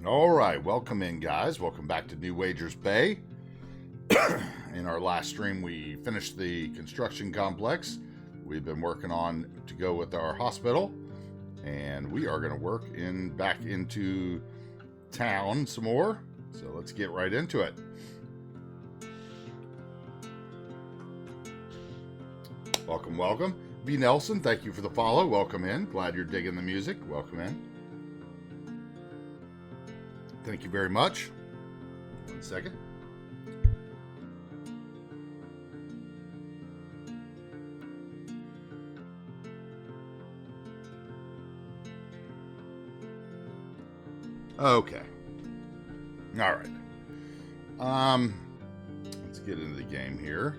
All right, welcome in, guys. Welcome back to New Wagers Bay. In our last stream, we finished the construction complex we've been working on to go with our hospital, and we are going to work back into town some more. So let's get right into it. Welcome, welcome. B. Nelson, thank you for the follow. Welcome in. Glad you're digging the music. Welcome in. Thank you very much. 1 second. Okay. All right. Let's get into the game here.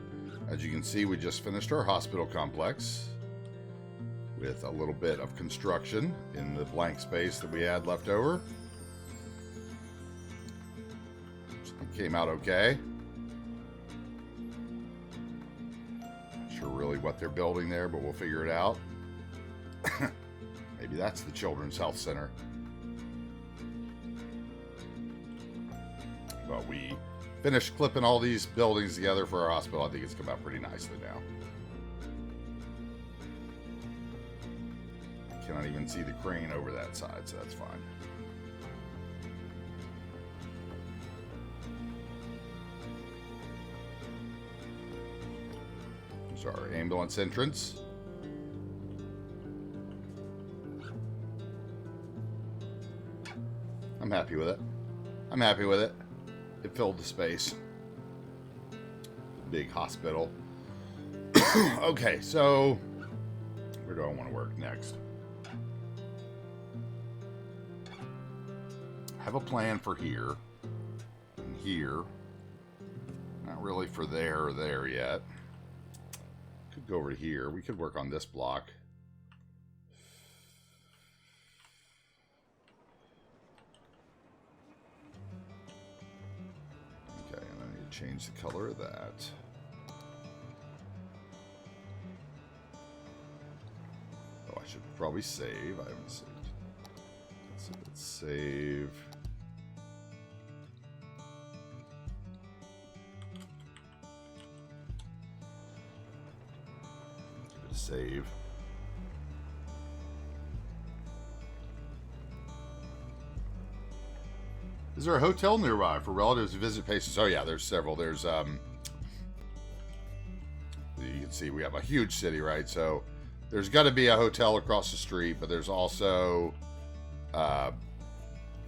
As you can see, we just finished our hospital complex with a little bit of construction in the blank space that we had left over. Came out okay. Not sure really what they're building there, but we'll figure it out. Maybe that's the Children's Health Center. But we finished clipping all these buildings together for our hospital. I think it's come out pretty nicely now. I cannot even see the crane over that side, so that's fine. Our ambulance entrance. I'm happy with it. I'm happy with it. It filled the space. Big hospital. Okay, so where do I want to work next? I have a plan for here and here. Not really for there or there yet. Could go over to here. We could work on this block. Okay, and I need to change the color of that. Oh, I should probably save. I haven't saved. So let's save. Save. Is there a hotel nearby for relatives who visit patients? Oh yeah, there's several. There's you can see we have a huge city, right? So there's got to be a hotel across the street, but there's also the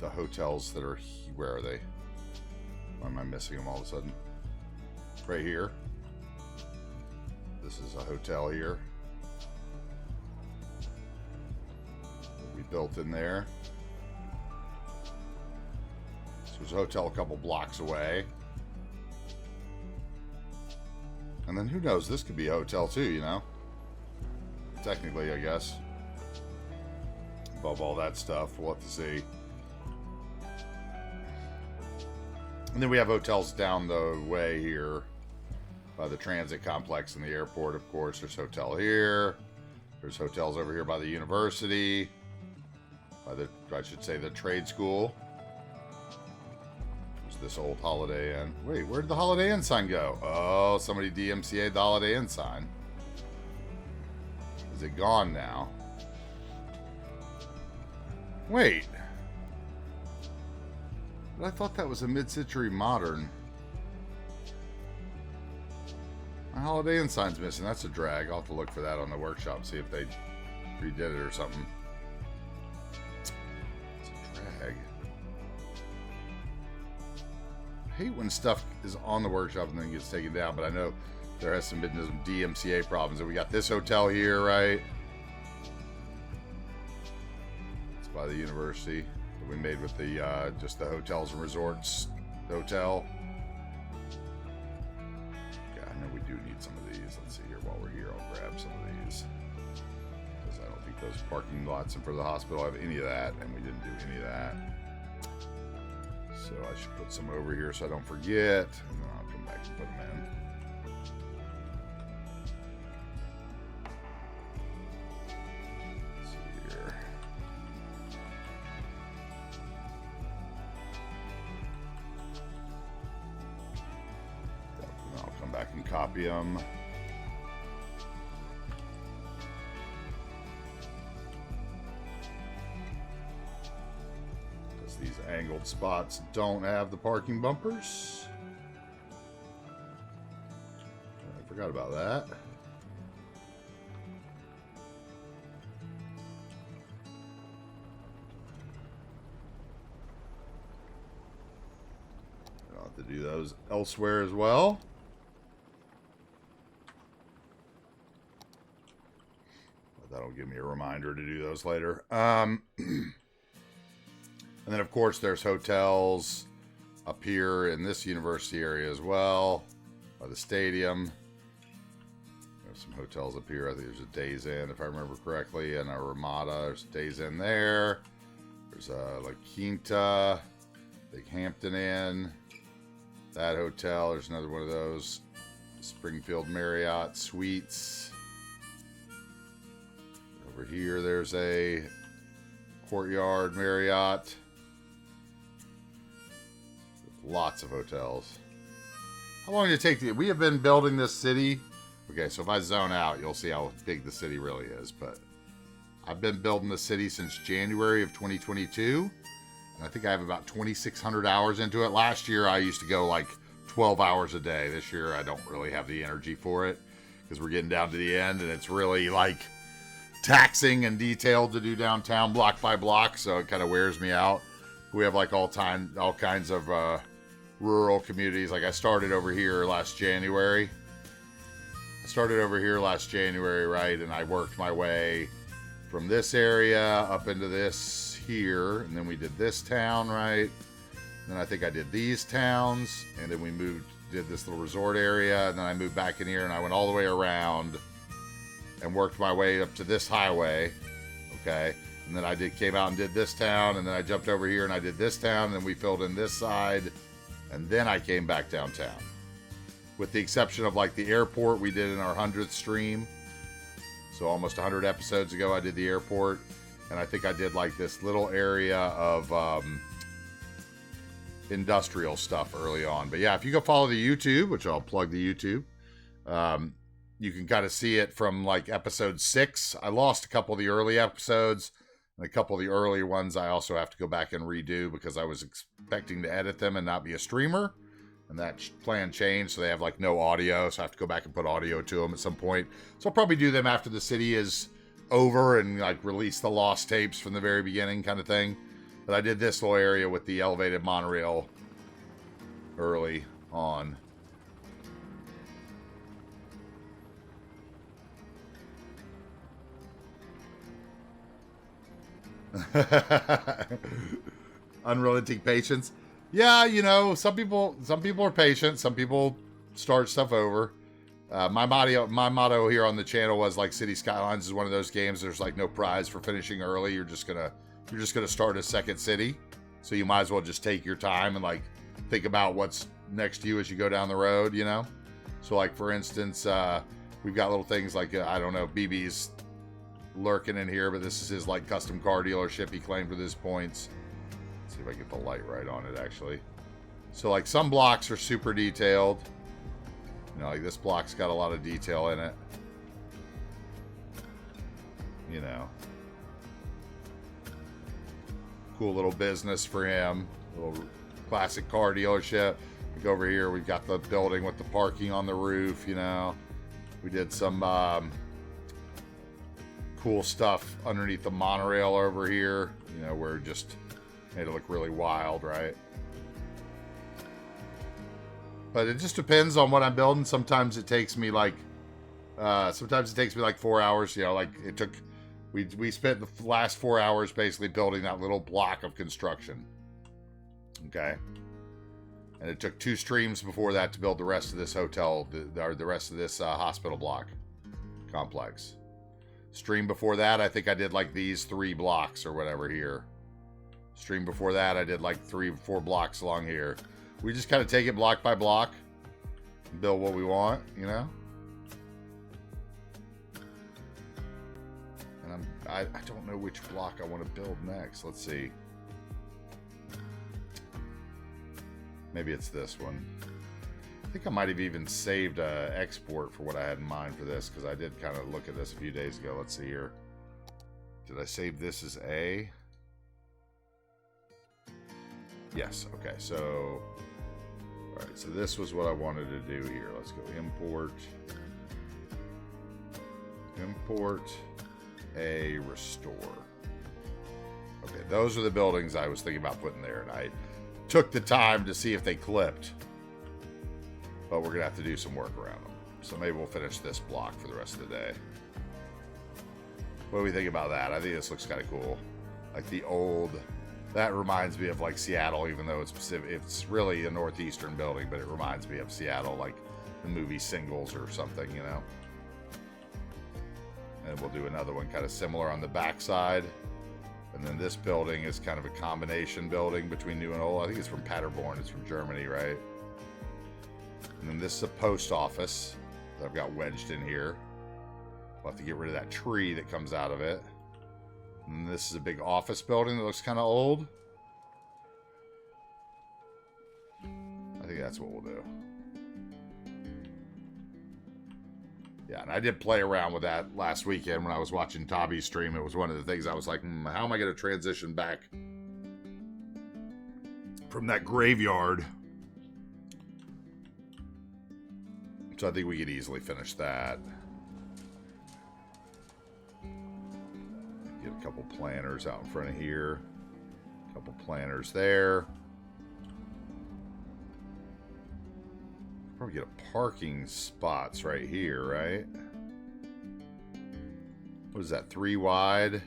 hotels that are where are they? Why am I missing them all of a sudden? Right here. This is a hotel here. Built in there. So there's a hotel a couple blocks away. And then who knows, this could be a hotel too, you know? Technically, I guess. Above all that stuff, we'll have to see. And then we have hotels down the way here by the transit complex and the airport, of course. There's a hotel here. There's hotels over here by the university. By the, I should say, the trade school. There's this old Holiday Inn. Wait, where did the Holiday Inn sign go? Oh, somebody DMCA'd the Holiday Inn sign. Is it gone now? Wait. But I thought that was a mid-century modern. My Holiday Inn sign's missing. That's a drag. I'll have to look for that on the workshop, see if they redid it or something. I hate when stuff is on the workshop and then gets taken down, but I know there has been some DMCA problems. And we got this hotel here, right? It's by the university that we made with the just the hotels and resorts hotel. Yeah, I know we do need some of these. Let's see here. While we're here, I'll grab some of these. Because I don't think those parking lots in front of the hospital have any of that, and we didn't do any of that. So I should put some over here so I don't forget. And then I'll come back and put them in. Let's see here. copy them. Because these angled spots don't have the parking bumpers. I forgot about that. I'll have to do those elsewhere as well. That'll give me a reminder to do those later. And then, of course, there's hotels up here in this university area as well, by the stadium. There's some hotels up here. I think there's a Days Inn, if I remember correctly, and a Ramada. There's a Days Inn there. There's a La Quinta, Big Hampton Inn. That hotel, there's another one of those. Springfield Marriott Suites. Over here, there's a Courtyard Marriott. Lots of hotels. How long did it take to... We have been building this city. Okay, so if I zone out, you'll see how big the city really is. But I've been building the city since January of 2022. And I think I have about 2,600 hours into it. Last year, I used to go like 12 hours a day. This year, I don't really have the energy for it. Because we're getting down to the end. And it's really like taxing and detailed to do downtown block by block, so it kind of wears me out. We have like all kinds of rural communities. Like I started over here last January. Right, and I worked my way from this area up into this here, and then we did this town, right? Then I think I did these towns, and then we did this little resort area, and then I moved back in here, and I went all the way around and worked my way up to this highway, okay? And then I came out and did this town, and then I jumped over here and I did this town, and then we filled in this side, and then I came back downtown. With the exception of like the airport we did in our 100th stream. So almost 100 episodes ago I did the airport, and I think I did like this little area of industrial stuff early on. But yeah, if you go follow the YouTube, which I'll plug the YouTube, you can kind of see it from like episode 6. I lost a couple of the early episodes, and a couple of the earlier ones I also have to go back and redo because I was expecting to edit them and not be a streamer. And that plan changed, so they have like no audio, so I have to go back and put audio to them at some point. So I'll probably do them after the city is over and like release the lost tapes from the very beginning kind of thing. But I did this little area with the elevated monorail early on. Unrelenting patience. Yeah, you know, some people are patient. Some people start stuff over. My motto here on the channel was like City Skylines is one of those games. There's like no prize for finishing early. You're just gonna start a second city. So you might as well just take your time and like think about what's next to you as you go down the road. You know. So like for instance, we've got little things like I don't know, BB's lurking in here, but this is his like custom car dealership he claimed with his points. Let's see if I get the light right on it actually. So like some blocks are super detailed. You know, like this block's got a lot of detail in it. You know. Cool little business for him. Little classic car dealership. Like over here we've got the building with the parking on the roof, you know. We did some cool stuff underneath the monorail over here, you know, where it just made it look really wild, right? But it just depends on what I'm building. Sometimes it takes me like 4 hours, you know, like it took, we spent the last 4 hours basically building that little block of construction. Okay. And it took 2 streams before that to build the rest of this hotel, the rest of this hospital block complex. Stream before that, I think I did like these 3 blocks or whatever here. Stream before that, I did like 3 or 4 blocks along here. We just kind of take it block by block and build what we want, you know? And I don't know which block I want to build next. Let's see. Maybe it's this one. think I might have even saved a export for what I had in mind for this, because I did kind of look at this a few days ago. Let's see here. Did I save this as A? Yes. Okay. So, all right. So this was what I wanted to do here. Let's go import. Import A restore. Okay. Those are the buildings I was thinking about putting there, and I took the time to see if they clipped. But we're gonna have to do some work around them. So maybe we'll finish this block for the rest of the day. What do we think about that? I think this looks kind of cool. Like the old, that reminds me of like Seattle, even though it's Pacific, it's really a northeastern building, but it reminds me of Seattle, like the movie Singles or something, you know. And we'll do another one kind of similar on the backside. And then this building is kind of a combination building between new and old. I think it's from Paderborn, it's from Germany, right? And then this is a post office that I've got wedged in here. We'll have to get rid of that tree that comes out of it. And this is a big office building that looks kind of old. I think that's what we'll do. Yeah, and I did play around with that last weekend when I was watching Tabby's stream. It was one of the things I was like, how am I going to transition back from that graveyard? So I think we could easily finish that. Get a couple planters out in front of here. A couple planters there. Probably get a parking spots right here, right? What is that, 3 wide?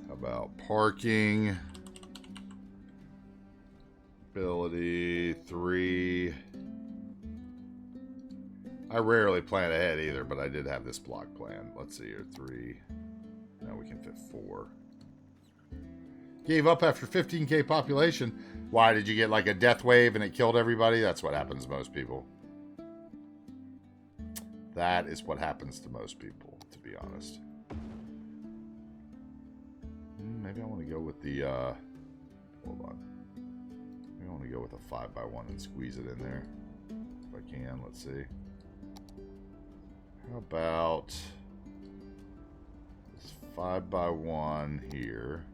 How about parking? Ability, 3. I rarely plan ahead either, but I did have this block planned. Let's see here, 3. Now we can fit 4. Gave up after 15K population. Why, did you get like a death wave and it killed everybody? That's what happens to most people. That is what happens to most people, to be honest. Maybe I want to go with the, hold on. Maybe I want to go with a 5x1 and squeeze it in there. If I can, let's see. How about this 5x1 here?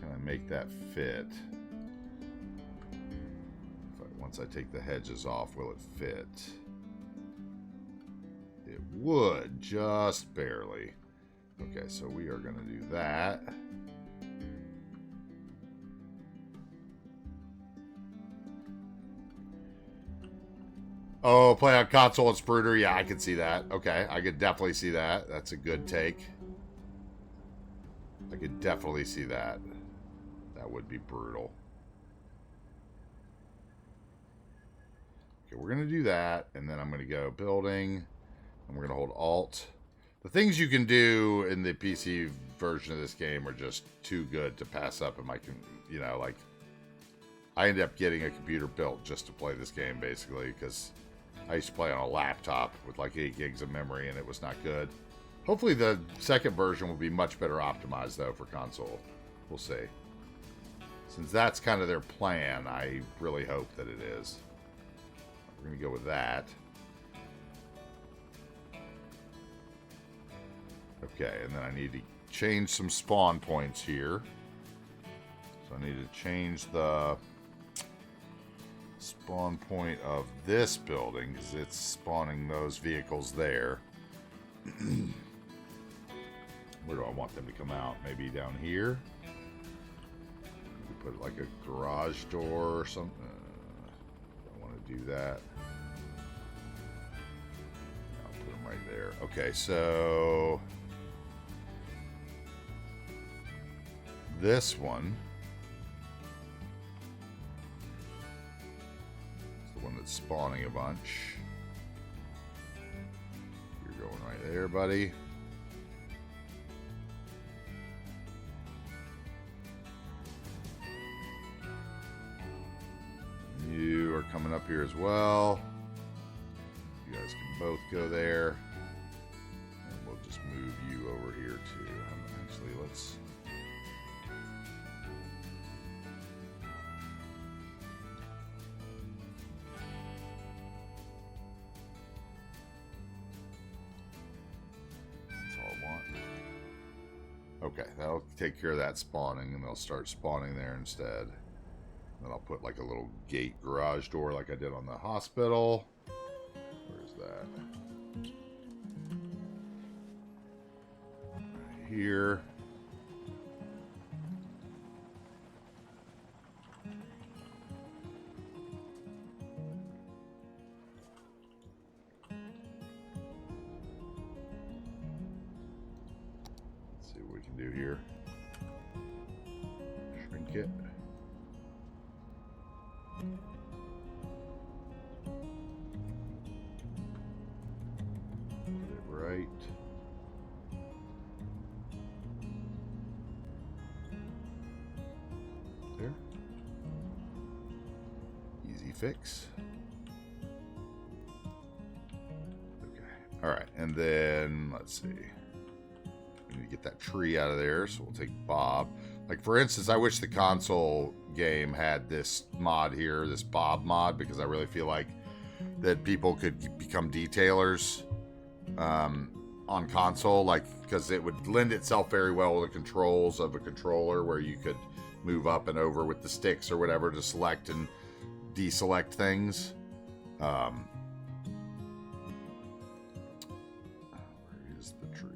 Can I make that fit? Once I take the hedges off, will it fit? It would, just barely. Okay, so we are going to do that. Oh, play on console and Spruder. Yeah, I could see that. Okay, I could definitely see that. That's a good take. I could definitely see that. That would be brutal. Okay, we're going to do that, and then I'm going to go building, and we're going to hold Alt. The things you can do in the PC version of this game are just too good to pass up in my, you know, like, I ended up getting a computer built just to play this game, basically, because I used to play on a laptop with like 8 gigs of memory, and it was not good. Hopefully the second version will be much better optimized, though, for console. We'll see. Since that's kind of their plan, I really hope that it is. We're going to go with that. Okay, and then I need to change some spawn points here. So I need to change the spawn point of this building because it's spawning those vehicles there. Where do I want them to come out? Maybe down here? Maybe put like a garage door or something. I want to do that. I'll put them right there. Okay, so this one is the one that's spawning a bunch. You're going right there, buddy. You are coming up here as well. You guys can both go there. And we'll just move you over here too. Actually, let's Okay, that'll take care of that spawning, and they'll start spawning there instead. Then I'll put like a little gate garage door like I did on the hospital. Where's that? Right here. Let's see what we can do here. Shrink it. Right. There. Easy fix. Okay. All right. And then let's see. We need to get that tree out of there. So we'll take Bob. Like, for instance, I wish the console game had this mod here, this Bob mod, because I really feel like that people could become detailers on console, like, because it would lend itself very well with the controls of a controller where you could move up and over with the sticks or whatever to select and deselect things. Where is the trees?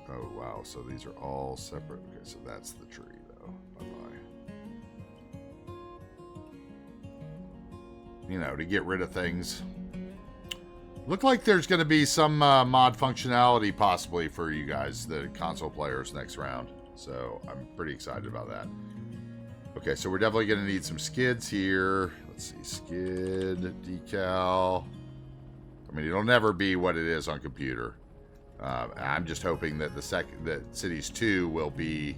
Oh wow, so these are all separate. Okay, so that's the tree though. Bye-bye. You know, to get rid of things. Look like there's going to be some mod functionality possibly for you guys, the console players, next round. So I'm pretty excited about that. Okay, so we're definitely going to need some skids here. Let's see, skid, decal. I mean, it'll never be what it is on computer. I'm just hoping that that Cities 2 will be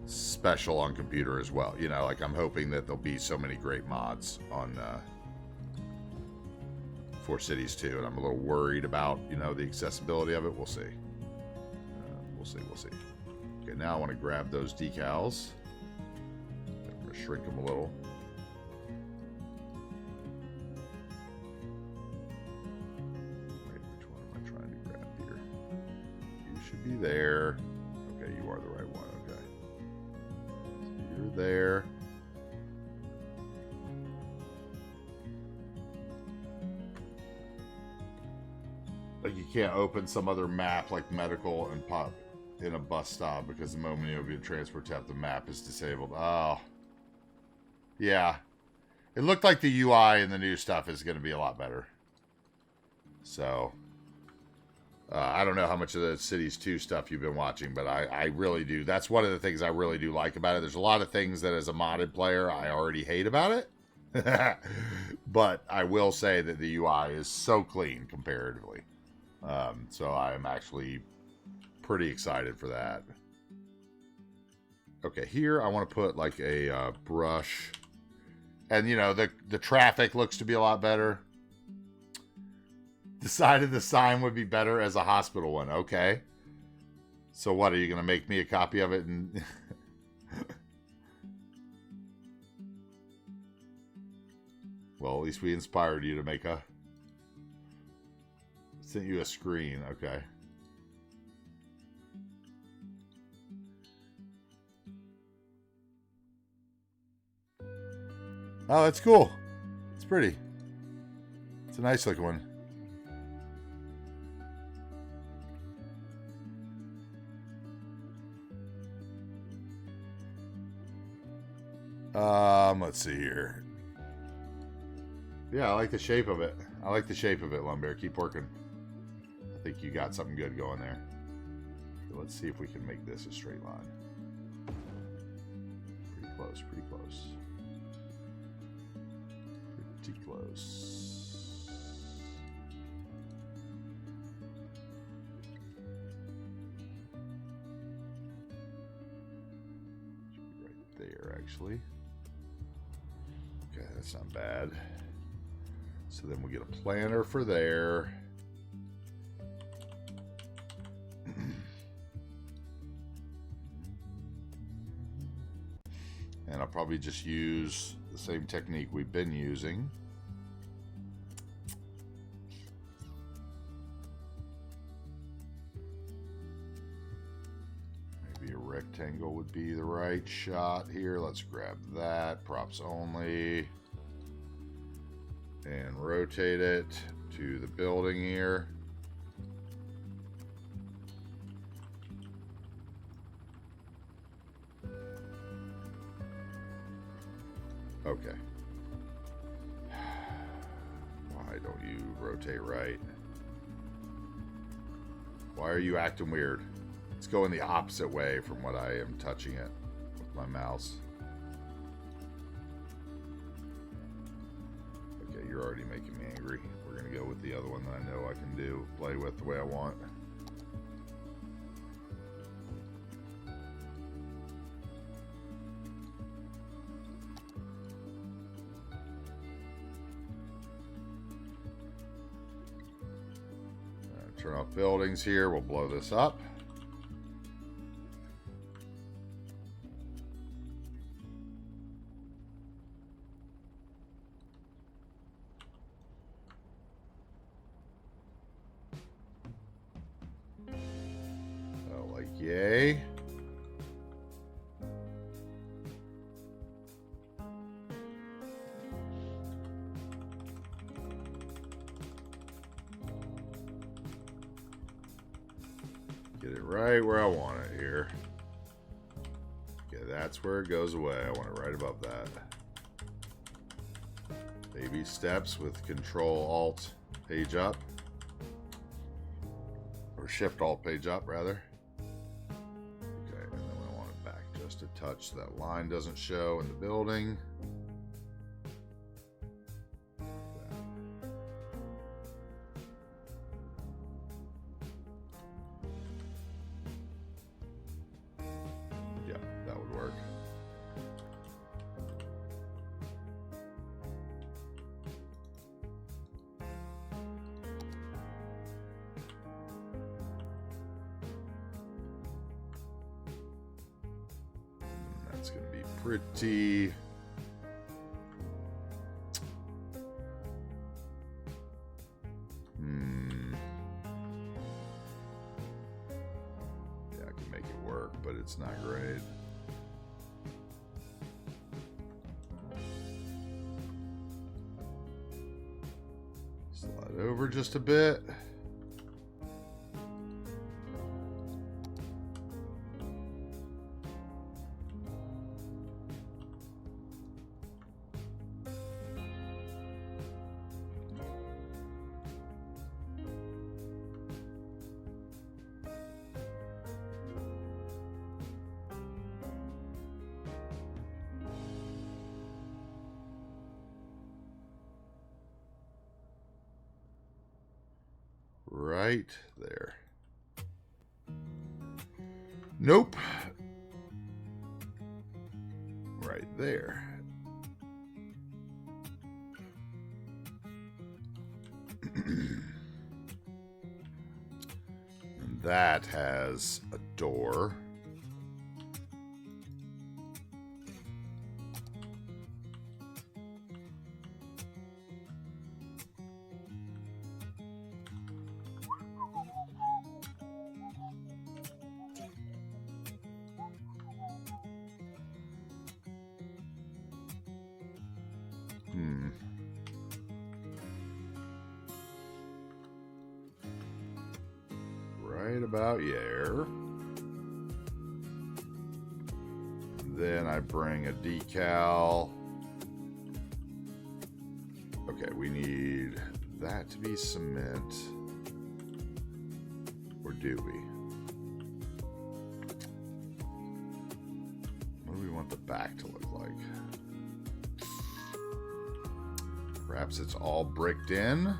special on computer as well. You know, like I'm hoping that there'll be so many great mods on for Cities 2, and I'm a little worried about, you know, the accessibility of it. We'll see. We'll see. Okay, now I want to grab those decals. I'm going to shrink them a little. Wait, which one am I trying to grab here? You should be there. Okay, you are the right one. Okay. So you're there. Like you can't open some other map like medical and pop in a bus stop because the moment you open your transport tab, the map is disabled. Oh. Yeah. It looked like the UI and the new stuff is going to be a lot better. So, I don't know how much of the Cities 2 stuff you've been watching, but I really do. That's one of the things I really do like about it. There's a lot of things that as a modded player, I already hate about it. But I will say that the UI is so clean comparatively. So I'm actually pretty excited for that. Okay, here I want to put like a brush. And, you know, the traffic looks to be a lot better. Decided the sign would be better as a hospital one. Okay. So what, are you going to make me a copy of it? And well, at least we inspired you to make a... Sent you a screen. Okay. Oh, that's cool. It's pretty. It's a nice looking one. Let's see here. Yeah, I like the shape of it. I like the shape of it, Lumbear. Keep working. I think you got something good going there. So let's see if we can make this a straight line. Pretty close, pretty close. Pretty close. Should be right there, actually. Okay, that's not bad. So then we'll get a planter for there. And I'll probably just use the same technique we've been using. rectangle would be the right shot here. Let's grab that, props only, and rotate it to the building here. Okay. Why don't you rotate right? Why are you acting weird? It's going the opposite way from what I am touching it with my mouse. Okay, you're already making me angry. We're gonna go with the other one that I know I can do, play with the way I want. Turn off buildings here. We'll blow this up. Oh, like yay. Get it right where I want it here. Okay, that's where it goes away. I want it right above that. Baby steps with Control-Alt page up. Or Shift-Alt page up, rather. Okay, and then I want it back just a touch so that line doesn't show in the building. It's going to be pretty... Yeah, I can make it work, but it's not great. Slide over just a bit. Right there. Nope. Right there. And that has a door. Right about here. Then I bring a decal. Okay, we need that to be cement. Or do we? What do we want the back to look like? Perhaps it's all bricked in.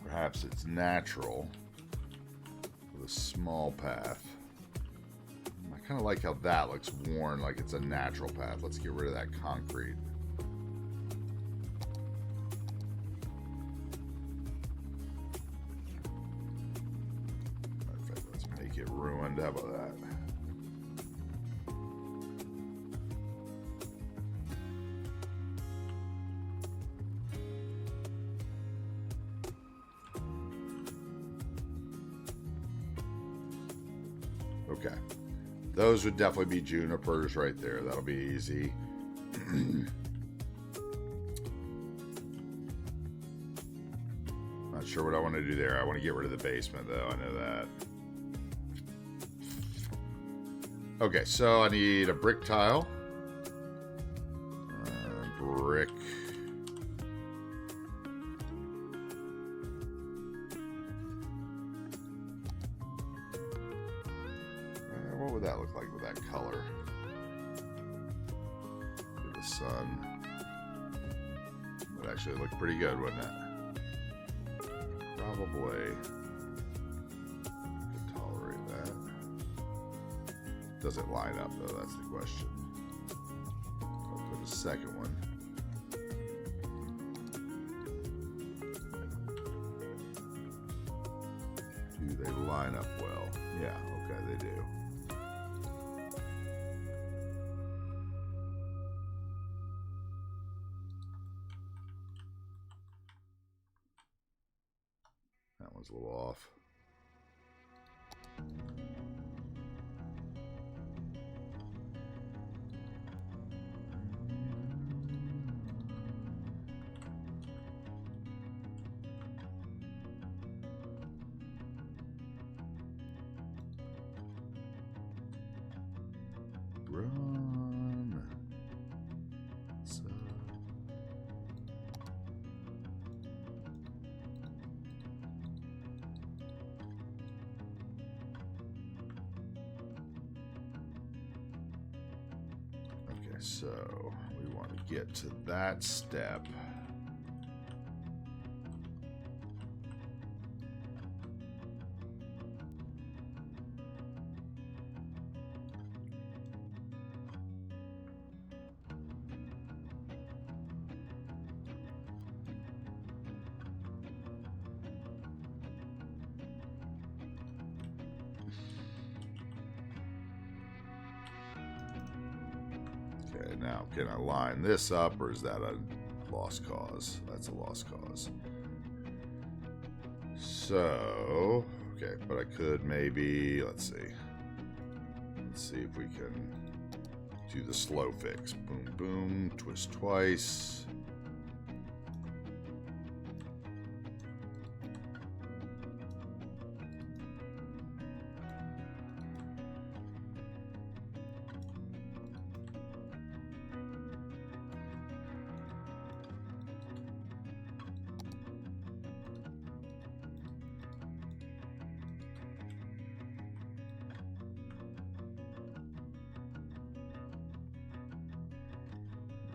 Perhaps it's natural with a small path. I kind of like how that looks worn like it's a natural path. Let's get rid of that concrete. Perfect. Let's make it ruined. How about that? Okay. Those would definitely be junipers right there. That'll be easy. Not sure what I want to do there. I want to get rid of the basement, though. I know that. Okay, so I need a brick tile. Brick. What would that look like with that color? With the sun. That actually looked pretty good, wouldn't it? Probably. Could tolerate that. Does it line up, though? That's the question. I'll put a second one. Do they line up well? Yeah, okay, they do. That one's a little off. Run. So. Okay, so we want to get to that step. Okay, now can I line this up, or is that a lost cause? That's a lost cause. So, okay, but I could maybe, let's see if we can do the slow fix. Boom, boom, twist twice.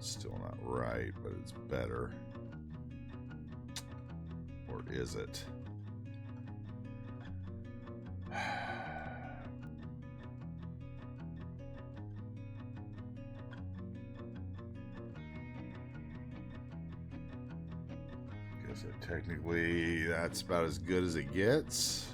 Still not right, but it's better. Or is it? Guess technically that's about as good as it gets.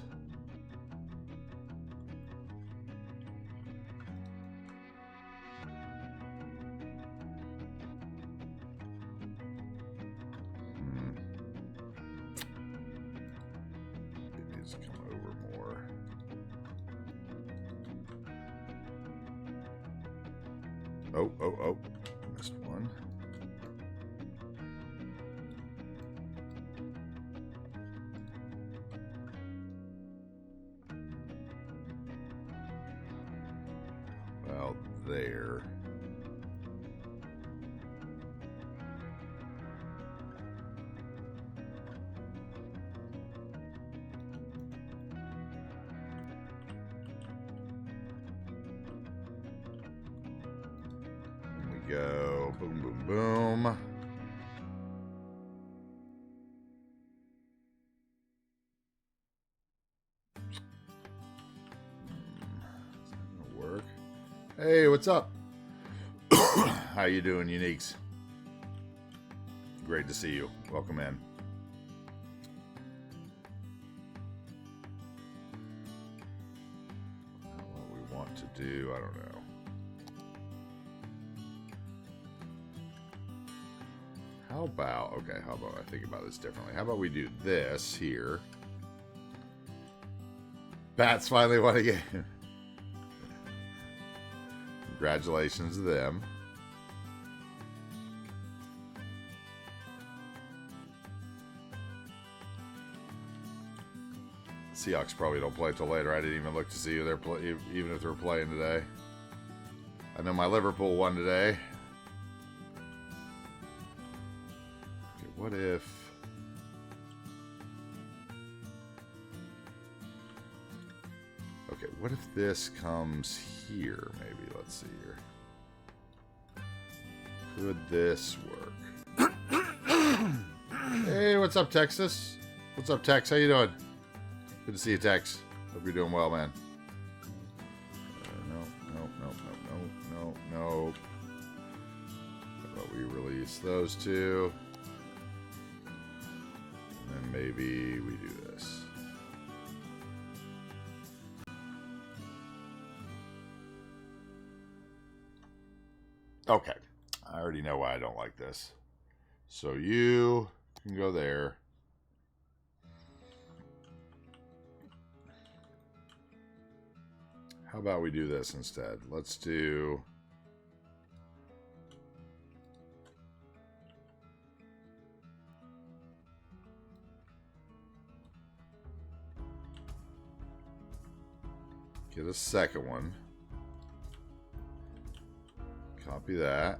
Oh, missed one. Well, there. Go boom, boom, boom. Is that gonna work? Hey, what's up? How you doing, Uniques? Great to see you. Welcome in. What we want to do, I don't know. How about I think about this differently? How about we do this here? Bats finally won a game. Congratulations to them. Seahawks probably don't play till later. I didn't even look to see who they're even if they're playing today. I know my Liverpool won today. Okay, what if... Okay, what if this comes here, maybe? Let's see here. Could this work? Hey, what's up, Texas? What's up, Tex? How you doing? Good to see you, Tex. Hope you're doing well, man. No. How about we release those two? And then maybe we do this. Okay. I already know why I don't like this. So you can go there. How about we do this instead? Let's do... Get a second one. Copy that.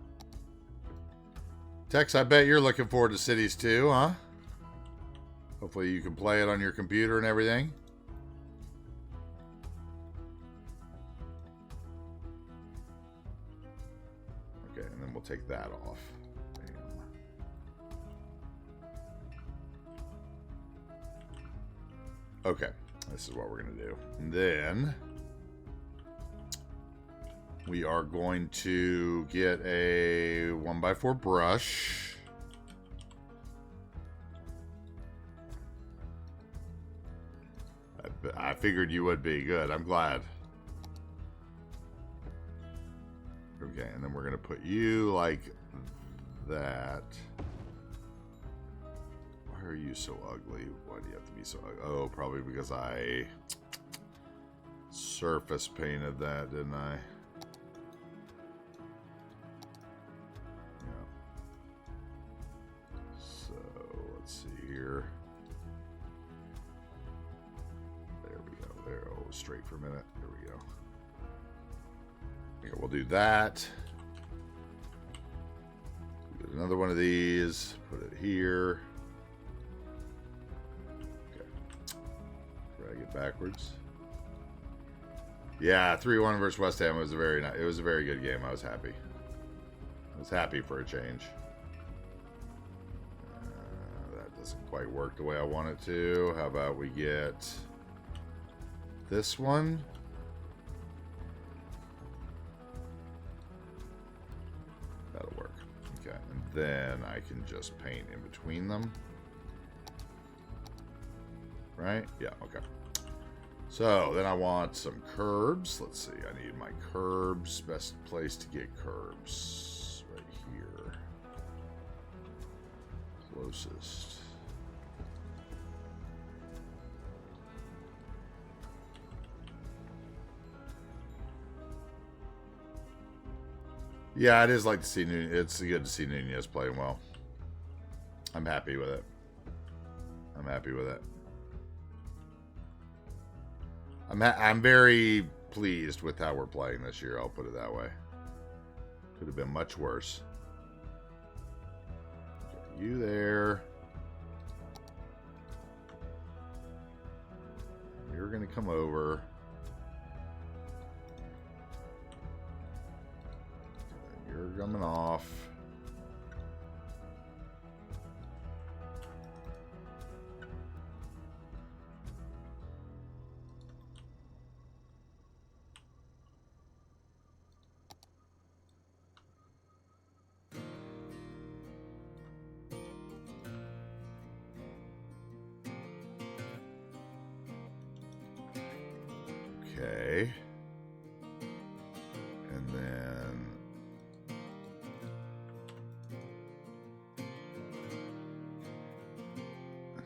Tex, I bet you're looking forward to Cities 2, huh? Hopefully you can play it on your computer and everything. Okay, and then we'll take that off. Bam. Okay, this is what we're going to do. And then... we are going to get a 1x4 brush. I figured you would be. Good. I'm glad. Okay, and then we're going to put you like that. Why are you so ugly? Why do you have to be so ugly? Oh, probably because I surface painted that, didn't I? Here. There we go. There. Oh, straight for a minute. There we go. Okay, we'll do that. Get another one of these. Put it here. Okay. Drag it backwards. Yeah, 3-1 versus West Ham was a very nice. It was a very good game. I was happy. I was happy for a change. Doesn't quite work the way I want it to. How about we get this one? That'll work. Okay, and then I can just paint in between them. Right? Yeah, okay. So then I want some curbs. Let's see, I need my curbs. Best place to get curbs. Right here. Closest. Yeah, it is like to see it's good to see Nunez playing well. I'm happy with it. I'm happy with it. I'm very pleased with how we're playing this year. I'll put it that way. Could have been much worse. Get you there. You're gonna come over. You're coming off. Okay. And then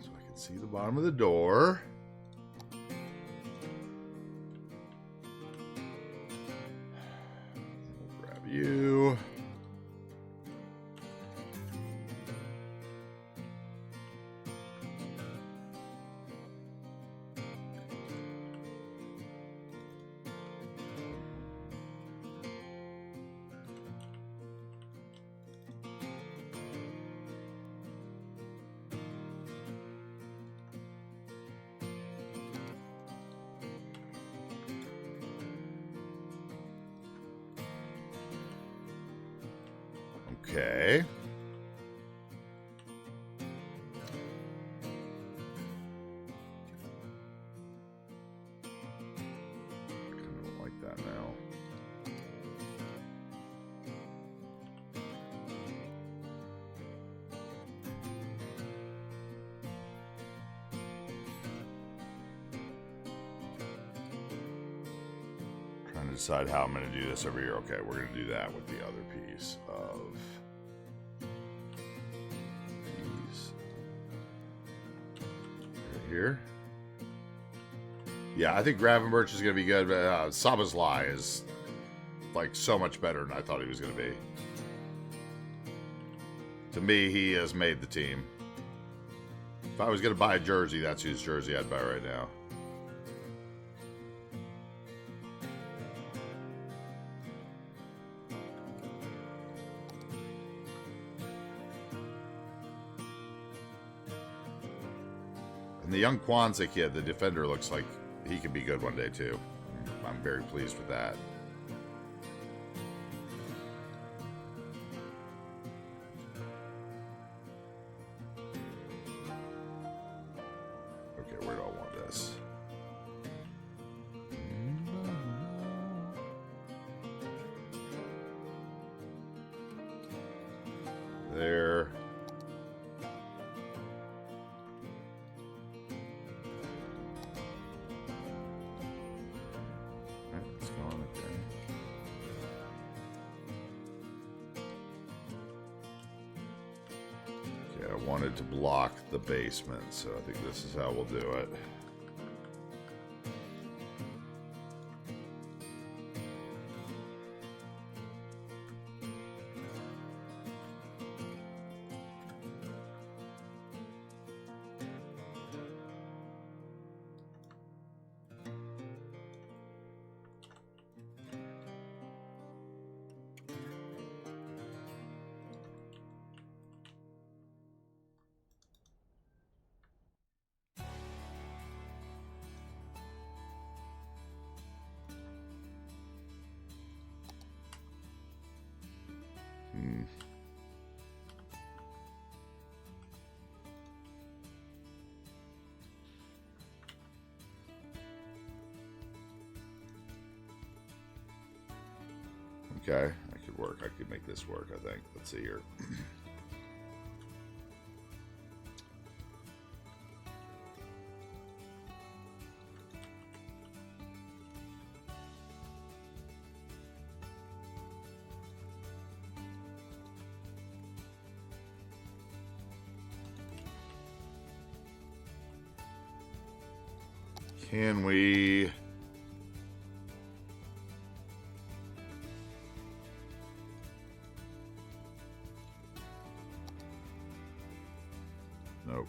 so I can see the bottom of the door. Okay. I don't like that now. Trying to decide how I'm going to do this over here. Okay, we're going to do that with the other piece of these right here. Yeah, I think Gravenbirch is going to be good, but Sabazlai is like so much better than I thought he was going to be. To me, he has made the team. If I was going to buy a jersey, that's whose jersey I'd buy right now. And the young Kwanzaa kid, the defender, looks like he could be good one day too. I'm very pleased with that. Okay, where do I want this? There. I wanted to block the basement, so I think this is how we'll do it. Okay, that could work. I could make this work, I think. Let's see here. Can we... Nope.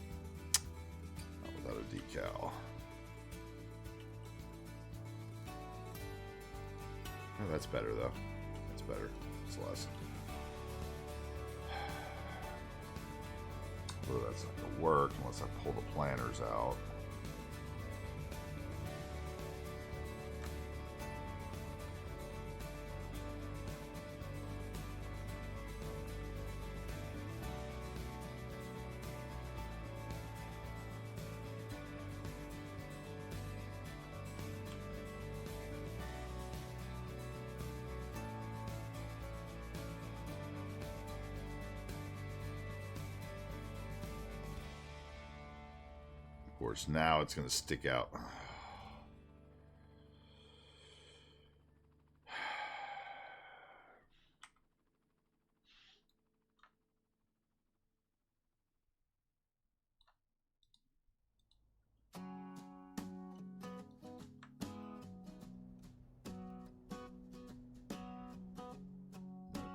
Not without a decal. Oh, that's better, though. That's better. It's less. Oh, that's not going to work unless I pull the planners out. Of course, now it's going to stick out. I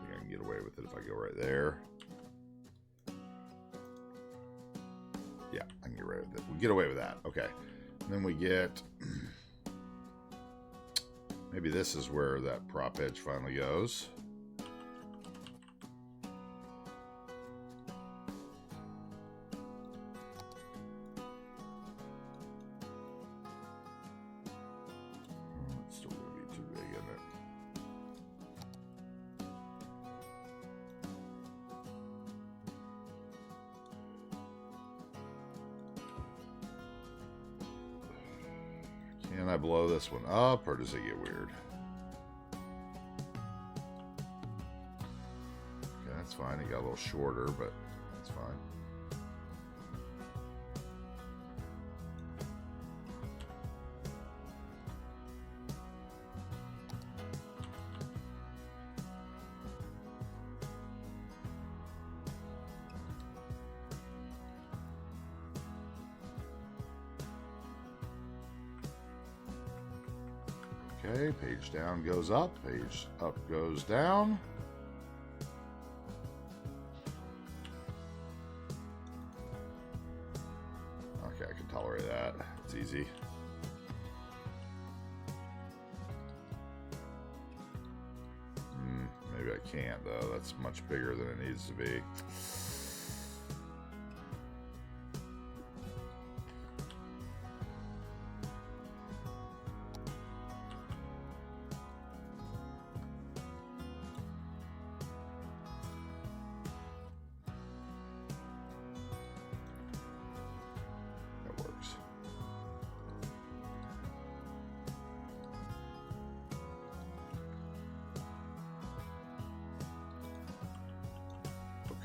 think I can get away with it if I go right there. Yeah, I can get away with it. We get away with that. Okay. And then we get... Maybe this is where that prop edge finally goes. It's still going to be too big, isn't it? Can I blow this one up, or does it get weird? Okay, that's fine. It got a little shorter, but that's fine. Okay, page down goes up, page up goes down. Okay, I can tolerate that. It's easy. Maybe I can't, though. That's much bigger than it needs to be.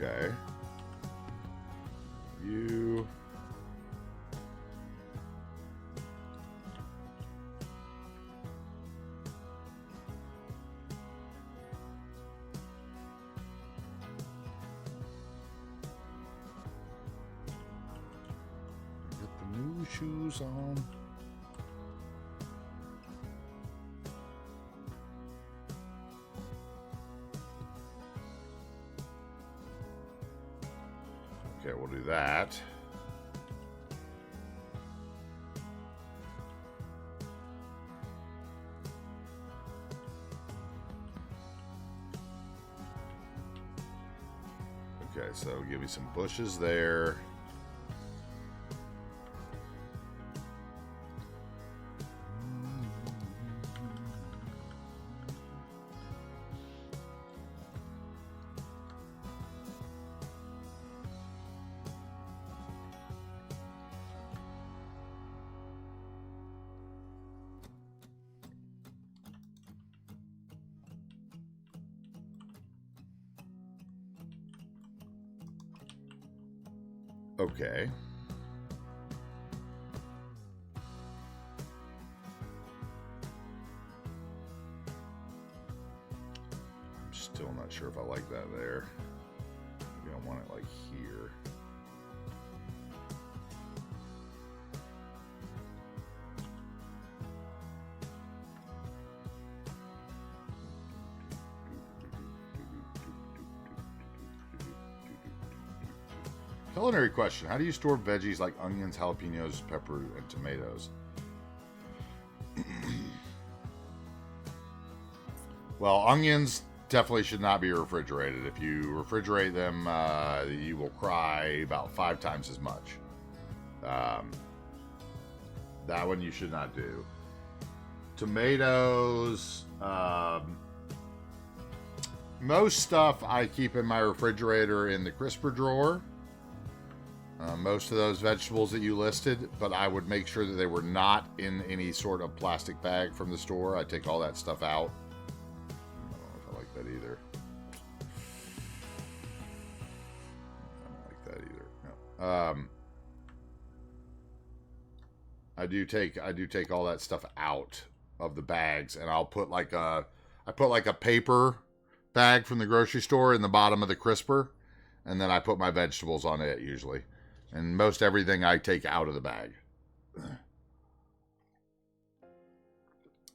Okay. You. Get the new shoes on. Okay, we'll do that. Okay, so give me some bushes there. Okay. I'm still not sure if I like that there. Maybe I want it like here. Culinary question. How do you store veggies like onions, jalapenos, pepper, and tomatoes? Well, onions definitely should not be refrigerated. If you refrigerate them, you will cry about 5 times as much. That one you should not do. Tomatoes, most stuff I keep in my refrigerator in the crisper drawer. Most of those vegetables that you listed, but I would make sure that they were not in any sort of plastic bag from the store. I take all that stuff out. I don't know if I like that either. I don't like that either. No. I do take all that stuff out of the bags, and I put like a paper bag from the grocery store in the bottom of the crisper, and then I put my vegetables on it usually. And most everything I take out of the bag.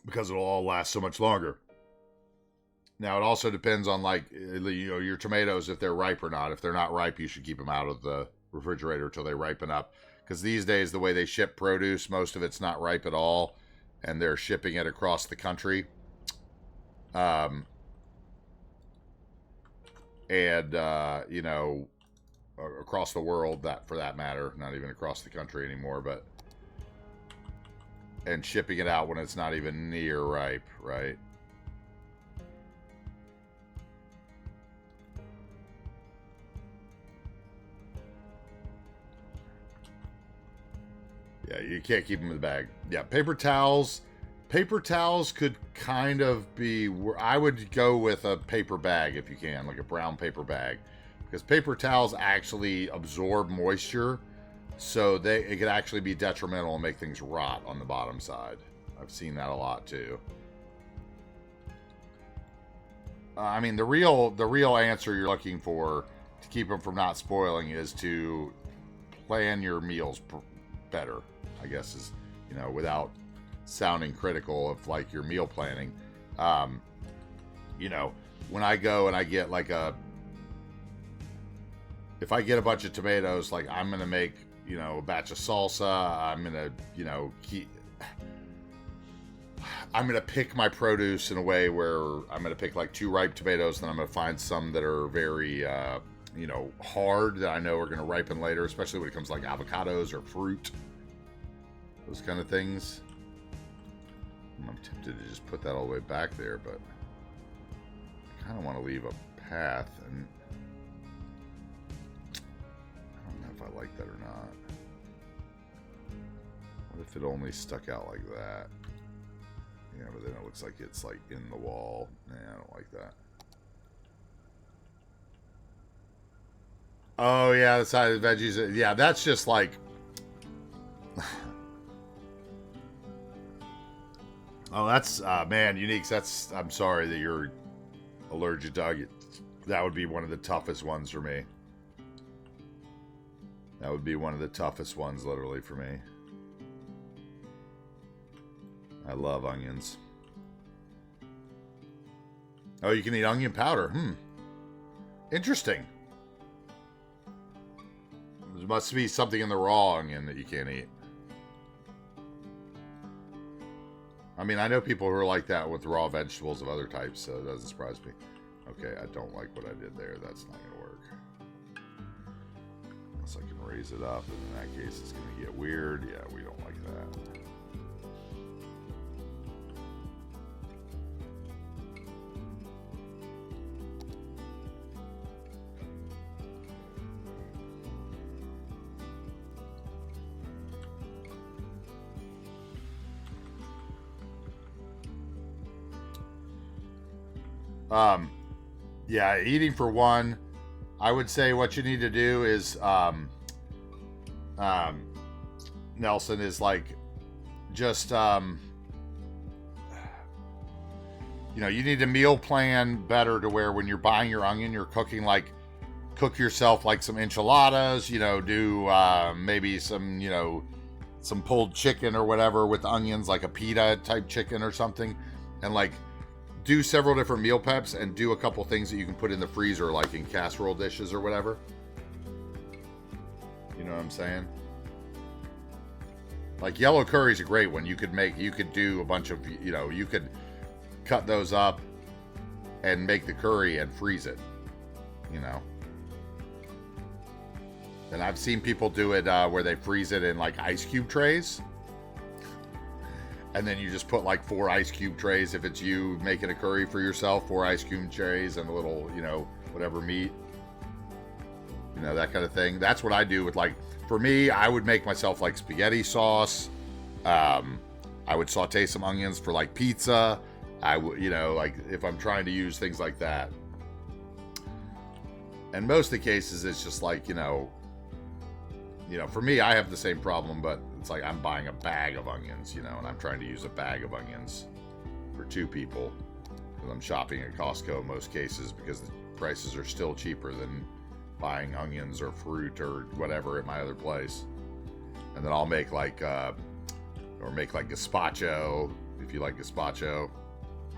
Because it'll all last so much longer. Now, it also depends on, like, your tomatoes, if they're ripe or not. If they're not ripe, you should keep them out of the refrigerator until they ripen up. Because these days, the way they ship produce, most of it's not ripe at all. And they're shipping it across the country. Across the world, that for that matter, not even across the country anymore, but and shipping it out when it's not even near ripe, right? Yeah, you can't keep them in the bag. Yeah, paper towels. Paper towels could kind of be... I would go with a paper bag if you can, like a brown paper bag. Because paper towels actually absorb moisture, so it could actually be detrimental and make things rot on the bottom side. I've seen that a lot too. I mean, the real answer you're looking for to keep them from not spoiling is to plan your meals better, I guess, is, you know, without sounding critical of like your meal planning. You know, when I go and I get like if I get a bunch of tomatoes, like I'm going to make, you know, a batch of salsa. I'm going to, you know, I'm going to pick my produce in a way where I'm going to pick like 2 ripe tomatoes, then I'm going to find some that are very, you know, hard that I know are going to ripen later, especially when it comes to like avocados or fruit. Those kind of things. I'm tempted to just put that all the way back there, but I kind of want to leave a path, and I don't know if I like that or not. What if it only stuck out like that? Yeah, but then it looks like it's like in the wall. Nah, I don't like that. Oh yeah, the side of the veggies. Yeah, that's just like... Oh, that's, man, Uniques, that's, I'm sorry that you're allergic to onions. That would be one of the toughest ones for me. That would be one of the toughest ones, literally, for me. I love onions. Oh, you can eat onion powder. Interesting. There must be something in the raw onion that you can't eat. I mean, I know people who are like that with raw vegetables of other types, so it doesn't surprise me. Okay, I don't like what I did there. That's not going to work. Unless I can raise it up, and in that case, it's going to get weird. Yeah, we don't like that. Yeah, eating for one, I would say what you need to do is, Nelson, is like, just, you know, you need to meal plan better to where when you're buying your onion, you're cooking like, cook yourself like some enchiladas, you know, do, maybe some, you know, some pulled chicken or whatever with onions, like a pita type chicken or something, and like, do several different meal preps and do a couple things that you can put in the freezer, like in casserole dishes or whatever. You know what I'm saying? Like yellow curry is a great one. You could do a bunch of, you know, you could cut those up and make the curry and freeze it, you know. And I've seen people do it where they freeze it in like ice cube trays. And then you just put like 4 ice cube trays. If it's you making a curry for yourself, 4 ice cube trays and a little, you know, whatever meat. You know, that kind of thing. That's what I do with like, for me, I would make myself like spaghetti sauce. I would saute some onions for like pizza. I would, you know, like if I'm trying to use things like that. And most of the cases, it's just like, you know, for me, I have the same problem, but it's like I'm buying a bag of onions, you know, and I'm trying to use a bag of onions for 2 people. Because I'm shopping at Costco in most cases because the prices are still cheaper than buying onions or fruit or whatever at my other place. And then I'll make like, or make like gazpacho, if you like gazpacho.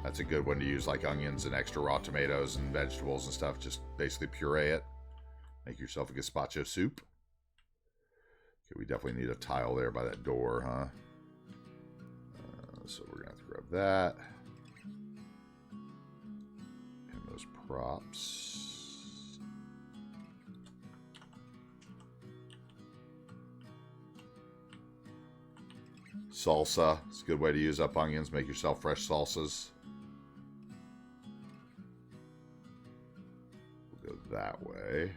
That's a good one to use, like onions and extra raw tomatoes and vegetables and stuff. Just basically puree it. Make yourself a gazpacho soup. Okay, we definitely need a tile there by that door, huh? So we're going to have to grab that. And those props. Salsa. It's a good way to use up onions. Make yourself fresh salsas. We'll go that way.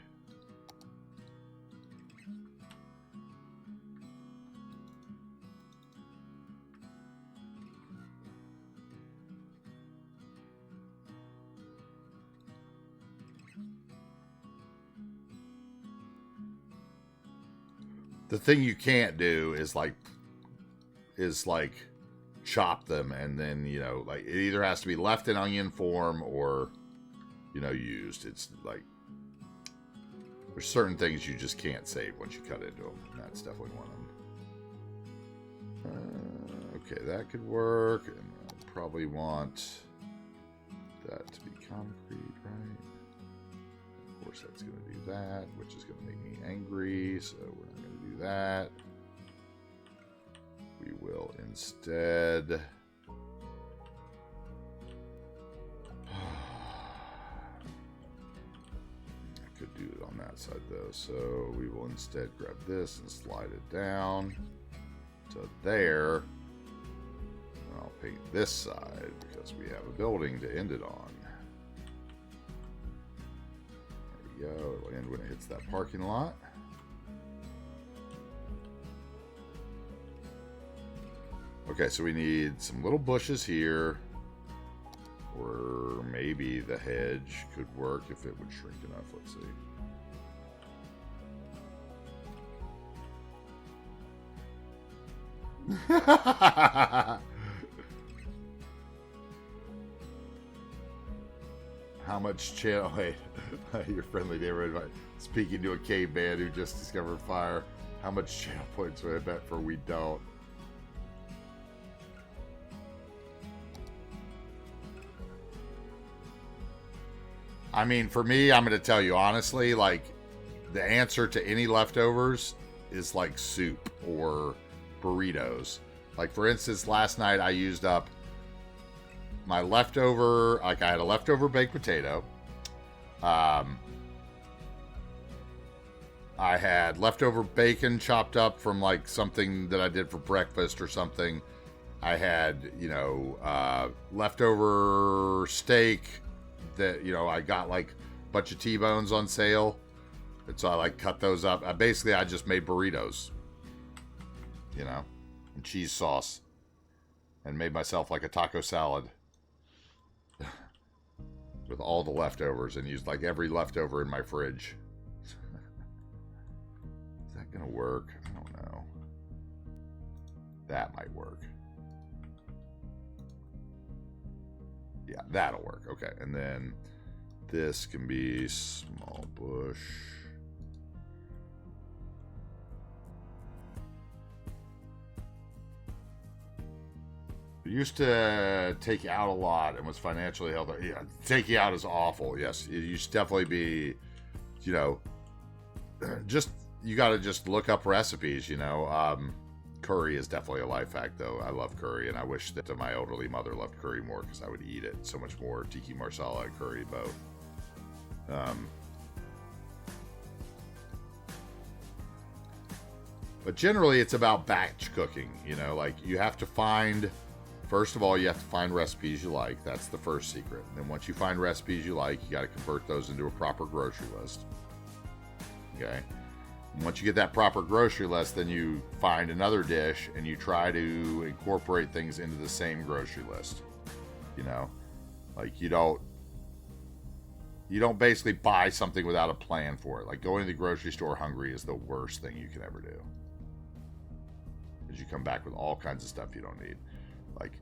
The thing you can't do is chop them and then, like it either has to be left in onion form or, used. It's like, there's certain things you just can't save once you cut into them. And that's definitely one of them. Okay, that could work. And I'll probably want that to be concrete, right? Of course, that's going to do that, which is going to make me angry. So we're not going to do that. We will instead... I could do it on that side though. So we will instead grab this and slide it down to there. And I'll paint this side because we have a building to end it on. There we go. It'll end when it hits that parking lot. Okay, so we need some little bushes here, or maybe the hedge could work if it would shrink enough. Let's see. How much channel? Hey, your friendly neighborhood speaking to a caveman who just discovered fire. How much channel points would I bet for we don't? I mean, for me, I'm going to tell you honestly, like, the answer to any leftovers is like soup or burritos. Like, for instance, last night I used up my leftover, like, I had a leftover baked potato. I had leftover bacon chopped up from, like, something that I did for breakfast or something. I had, leftover steak that, I got like a bunch of T-bones on sale. And so I like cut those up. I just made burritos, and cheese sauce, and made myself like a taco salad with all the leftovers and used like every leftover in my fridge. Is that going to work? I don't know. That might work. Yeah, that'll work. Okay, and then this can be small bush. It used to take you out a lot and was financially held up. Yeah, take you out is awful. Yes, it used to definitely be, just, you got to just look up recipes, Curry is definitely a life hack, though. I love curry, and I wish that my elderly mother loved curry more because I would eat it so much more. Tiki marsala and curry both. But generally, it's about batch cooking. Like you have to find, first of all, you have to find recipes you like. That's the first secret. And then once you find recipes you like, you got to convert those into a proper grocery list. Okay. Once you get that proper grocery list, then you find another dish and you try to incorporate things into the same grocery list. Like you don't basically buy something without a plan for it. Like going to the grocery store hungry is the worst thing you can ever do. Because you come back with all kinds of stuff you don't need. Like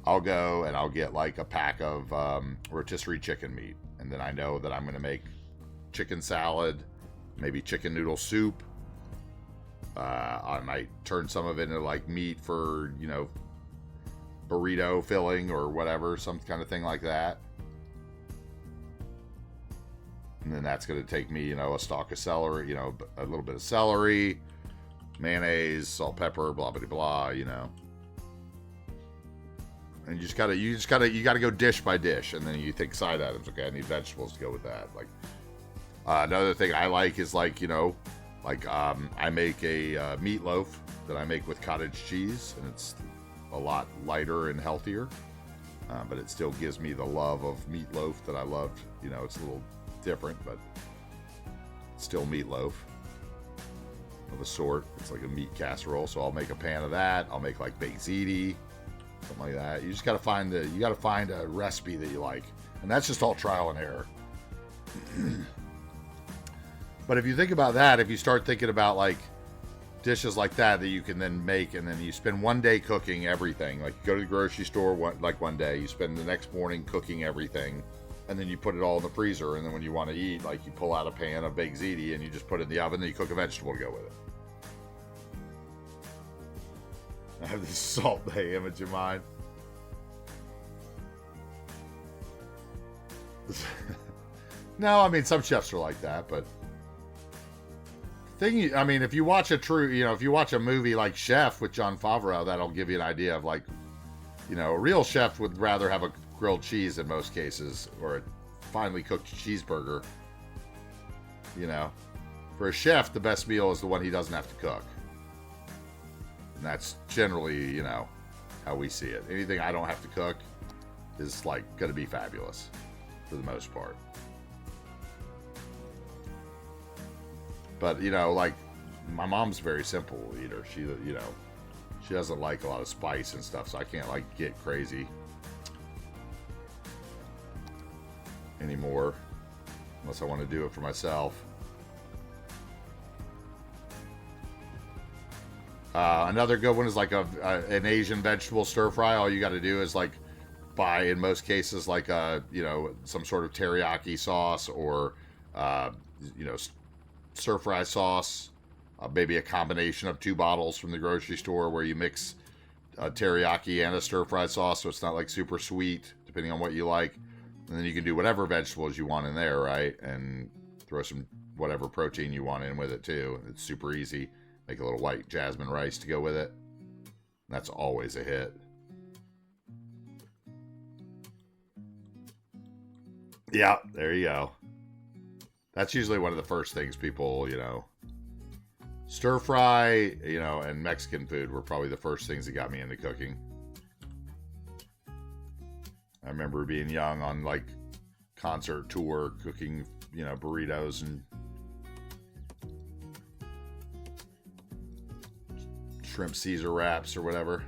I'll go and I'll get like a pack of rotisserie chicken meat. And then I know that I'm going to make chicken salad, maybe chicken noodle soup. I might turn some of it into like meat for, burrito filling or whatever, some kind of thing like that. And then that's going to take me, a stalk of celery, a little bit of celery, mayonnaise, salt, pepper, blah, blah, blah, And you gotta go dish by dish. And then you think side items. Okay, I need vegetables to go with that. Like, another thing I like is like, I make a meatloaf that I make with cottage cheese, and it's a lot lighter and healthier, but it still gives me the love of meatloaf that I loved. It's a little different, but still meatloaf of a sort. It's like a meat casserole, so I'll make a pan of that. I'll make like baked ziti, something like that. You just gotta find a recipe that you like, and that's just all trial and error. But if you think about that, if you start thinking about like, dishes like that you can then make, and then you spend one day cooking everything. Like, you go to the grocery store one day, you spend the next morning cooking everything, and then you put it all in the freezer, and then when you want to eat, like, you pull out a pan of baked ziti and you just put it in the oven, then you cook a vegetable to go with it. I have this Salt Bay image in mind. No, I mean, some chefs are like that, but I mean, if you watch if you watch a movie like Chef with Jon Favreau, that'll give you an idea of, like, a real chef would rather have a grilled cheese in most cases, or a finely cooked cheeseburger. For a chef, the best meal is the one he doesn't have to cook. And that's generally, how we see it. Anything I don't have to cook is, like, going to be fabulous for the most part. But, like, my mom's a very simple eater. She doesn't like a lot of spice and stuff, so I can't, like, get crazy anymore unless I want to do it for myself. Another good one is, like, an Asian vegetable stir fry. All you got to do is, like, buy, in most cases, like, some sort of teriyaki sauce, or, stir fry sauce, maybe a combination of 2 bottles from the grocery store where you mix a teriyaki and a stir fry sauce, so it's not, like, super sweet, depending on what you like. And then you can do whatever vegetables you want in there, right? And throw some whatever protein you want in with it too. It's super easy. Make a little white jasmine rice to go with it. That's always a hit. Yeah, there you go. That's usually one of the first things people, stir fry, and Mexican food were probably the first things that got me into cooking. I remember being young on, like, concert tour, cooking, burritos and shrimp Caesar wraps or whatever.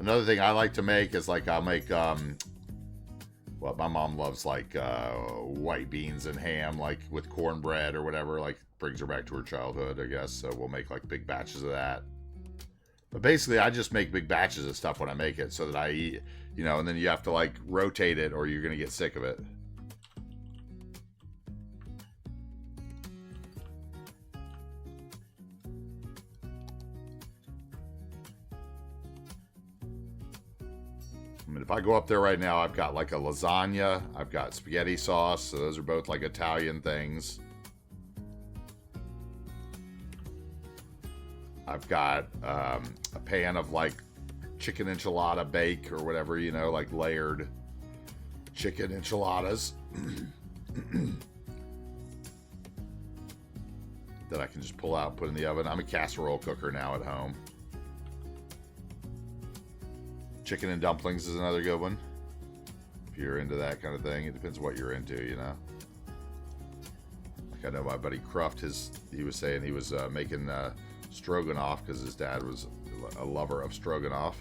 Another thing I like to make is, like, I'll make, my mom loves, like, white beans and ham, like, with cornbread or whatever, like, brings her back to her childhood, I guess. So we'll make, like, big batches of that. But basically, I just make big batches of stuff when I make it so that I eat, and then you have to, like, rotate it or you're going to get sick of it. I mean, if I go up there right now, I've got, like, a lasagna, I've got spaghetti sauce, so those are both, like, Italian things. I've got a pan of, like, chicken enchilada bake or whatever, like, layered chicken enchiladas that I can just pull out and put in the oven. I'm a casserole cooker now at home. Chicken and dumplings is another good one. If you're into that kind of thing, it depends what you're into, Like, I know my buddy Cruft, he was saying he was making stroganoff because his dad was a lover of stroganoff.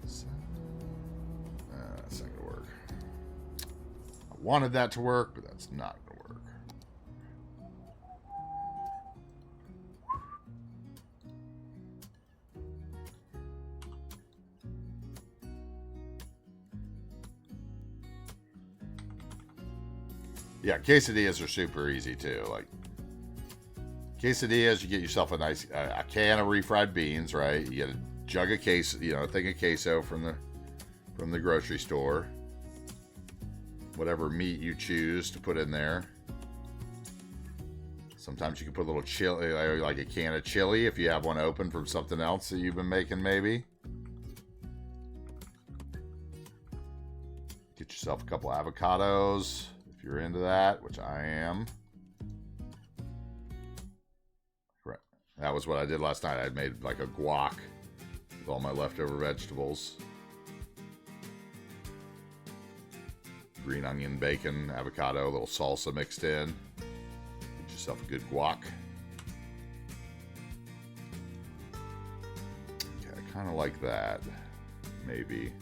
That's not gonna work. I wanted that to work, but that's not gonna work. Yeah, quesadillas are super easy too. Like, quesadillas, you get yourself a nice a can of refried beans, right? You get a jug of queso, a thing of queso from the grocery store. Whatever meat you choose to put in there. Sometimes you can put a little chili, like a can of chili, if you have one open from something else that you've been making, maybe. Get yourself a couple avocados. You're into that, which I am. Right. That was what I did last night. I made like a guac with all my leftover vegetables. Green onion, bacon, avocado, a little salsa mixed in. Get yourself a good guac. kind of like that, maybe.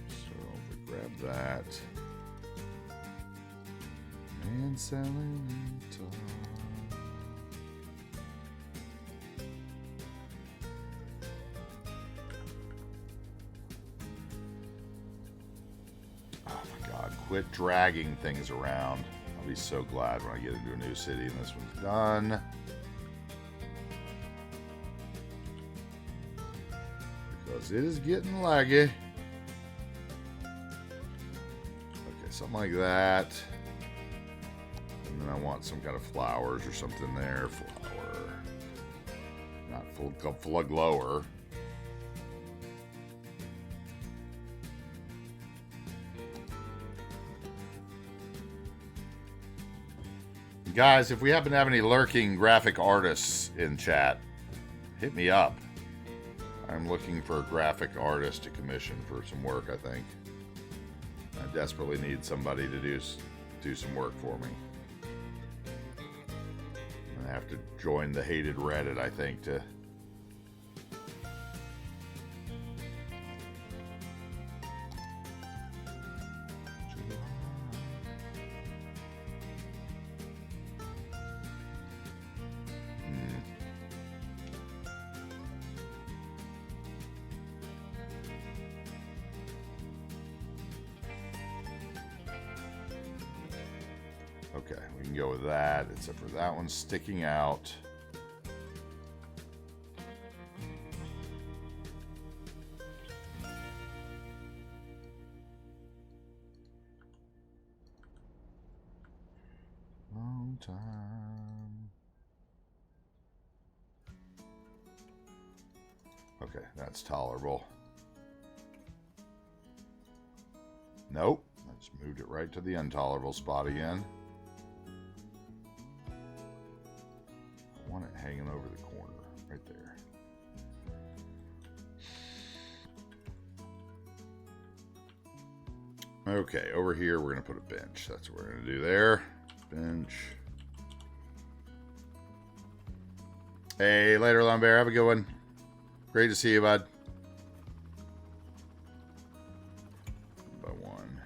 So if we grab that. Man selling top. Oh my God, quit dragging things around. I'll be so glad when I get into a new city and this one's done. Because it is getting laggy. Okay, something like that. And then I want some kind of flowers or something there. Flower. Not full glower. Guys, if we happen to have any lurking graphic artists in chat, hit me up. I'm looking for a graphic artist to commission for some work, I think. I desperately need somebody to do some work for me. I have to join the hated Reddit, I think, to... Okay, we can go with that, except for that one sticking out. Long time. Okay, that's tolerable. Nope, I just moved it right to the intolerable spot again. I want it hanging over the corner, right there. Okay, over here we're going to put a bench. That's what we're going to do there. Bench. Hey, later, Lumbear. Have a good one. Great to see you, bud. By one.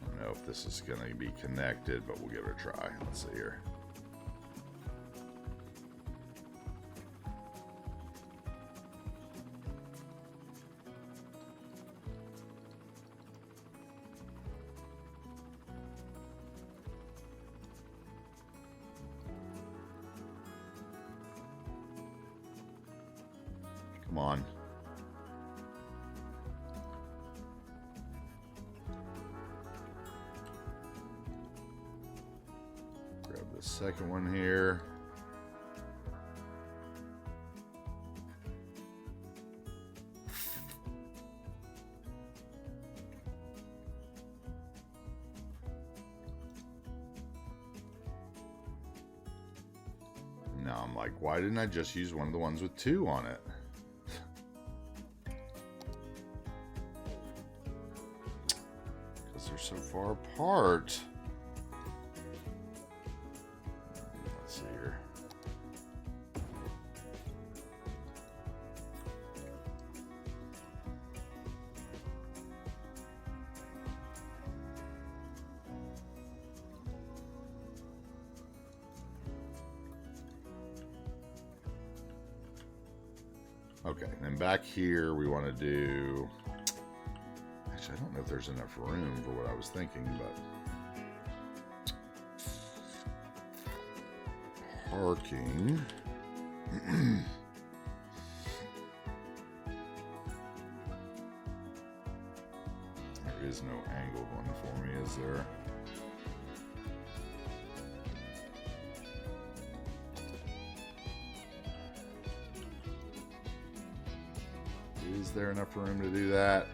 I don't know if this is going to be connected, but we'll give it a try. Let's see here. Come on. Grab the second one here. Now I'm like, why didn't I just use one of the ones with 2 on it? They're so far apart. Let's see here. Okay, and back here we want to do... I don't know if there's enough room for what I was thinking, but parking. There is no angled one for me, is there? Is there enough room to do that?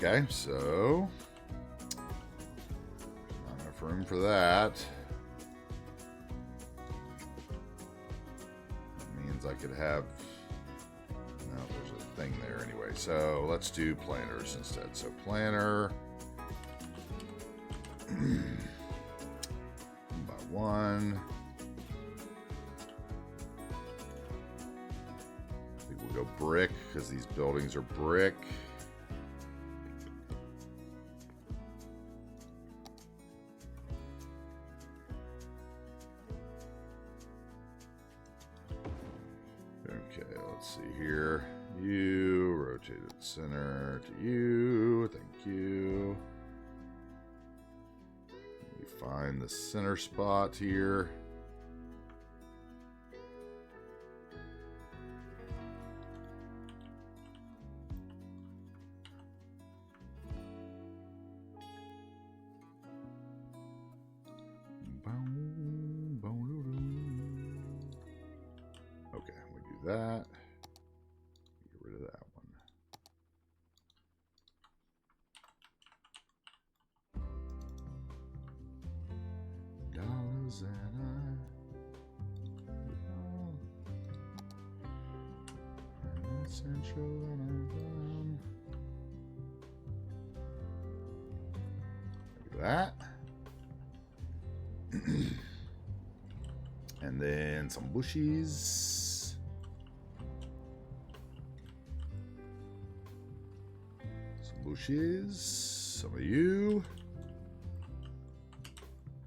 Okay, so enough room for that. That means I could have... No, there's a thing there anyway. So let's do planters instead. So planter. 1 by 1. I think we'll go brick because these buildings are brick. Okay, let's see here. You rotated center to you. Thank you. We find the center spot here. Okay, we do that. Get rid of that one. Dollars and essential and look at that. And then some bushes. Some bushes. Some of you.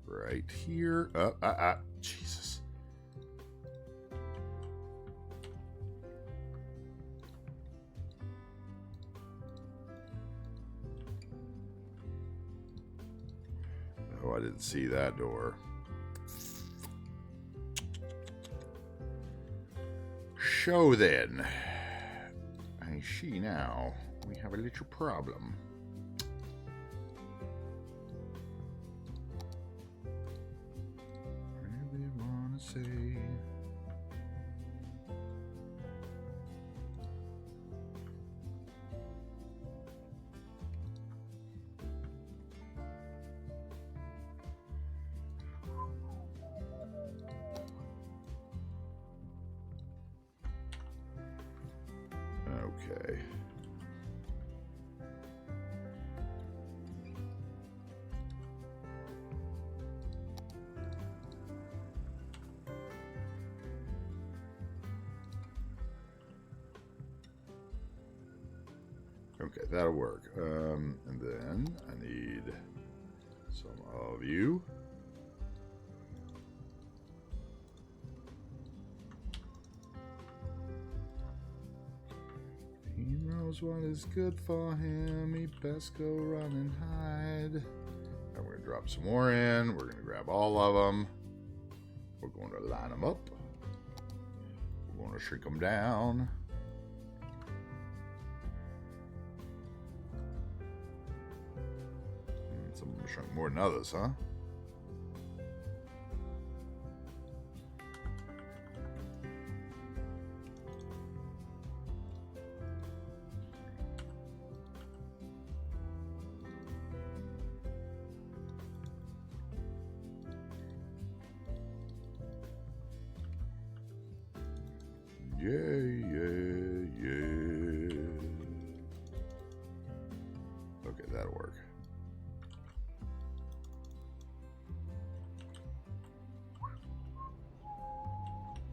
Right here. Jesus. Oh, I didn't see that door. So then, I see now we have a little problem. I really want to say. Okay. Okay, that'll work. And then I need some of you. He knows what is good for him. He best go run and hide. And we're going to drop some more in. We're going to grab all of them. We're going to line them up. We're going to shrink them down. Some of them shrunk more than others, huh? Yeah. Okay, that'll work.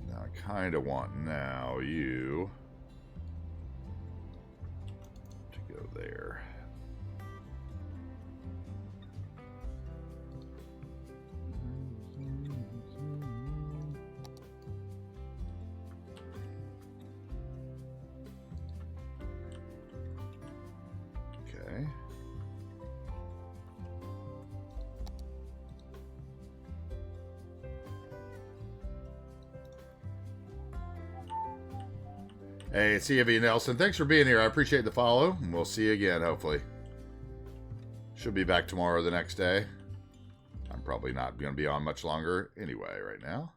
Now I kind of want now you to go there. Okay. Hey, it's CMV Nelson. Thanks for being here. I appreciate the follow. And we'll see you again, hopefully. Should be back tomorrow or the next day. I'm probably not going to be on much longer anyway right now.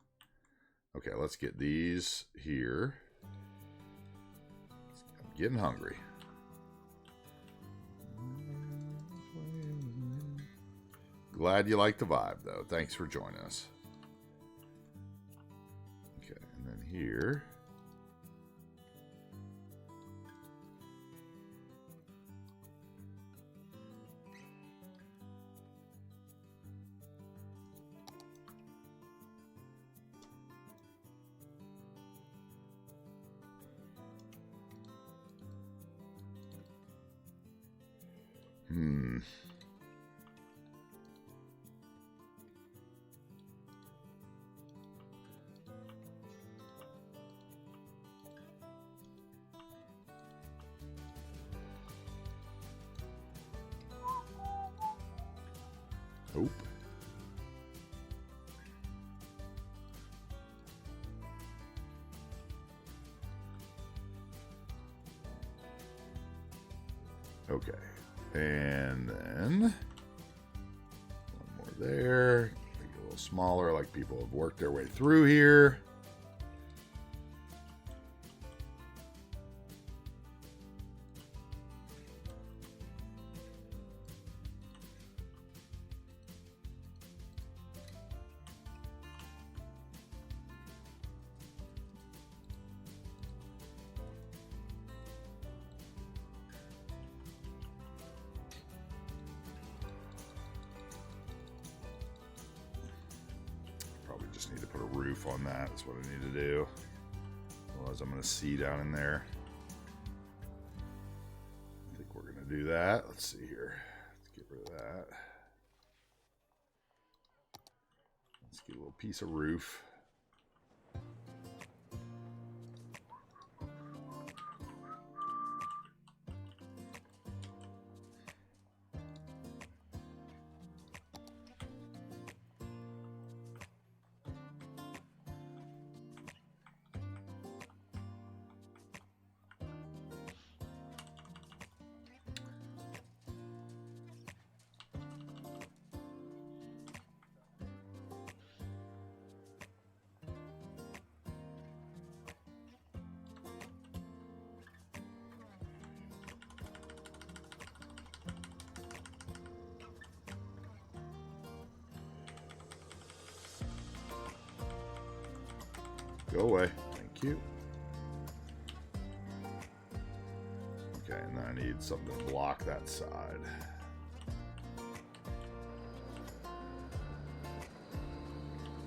Okay, let's get these here. I'm getting hungry. Glad you like the vibe, though. Thanks for joining us. Okay, and then here. Nope. Okay. And then one more there. Make it a little smaller, like people have worked their way through here. Just need to put a roof on that. That's what I need to do. Otherwise, I'm going to see down in there. I think we're going to do that. Let's see here. Let's get rid of that. Let's get a little piece of roof. Go away. Thank you. Okay, and then I need something to block that side.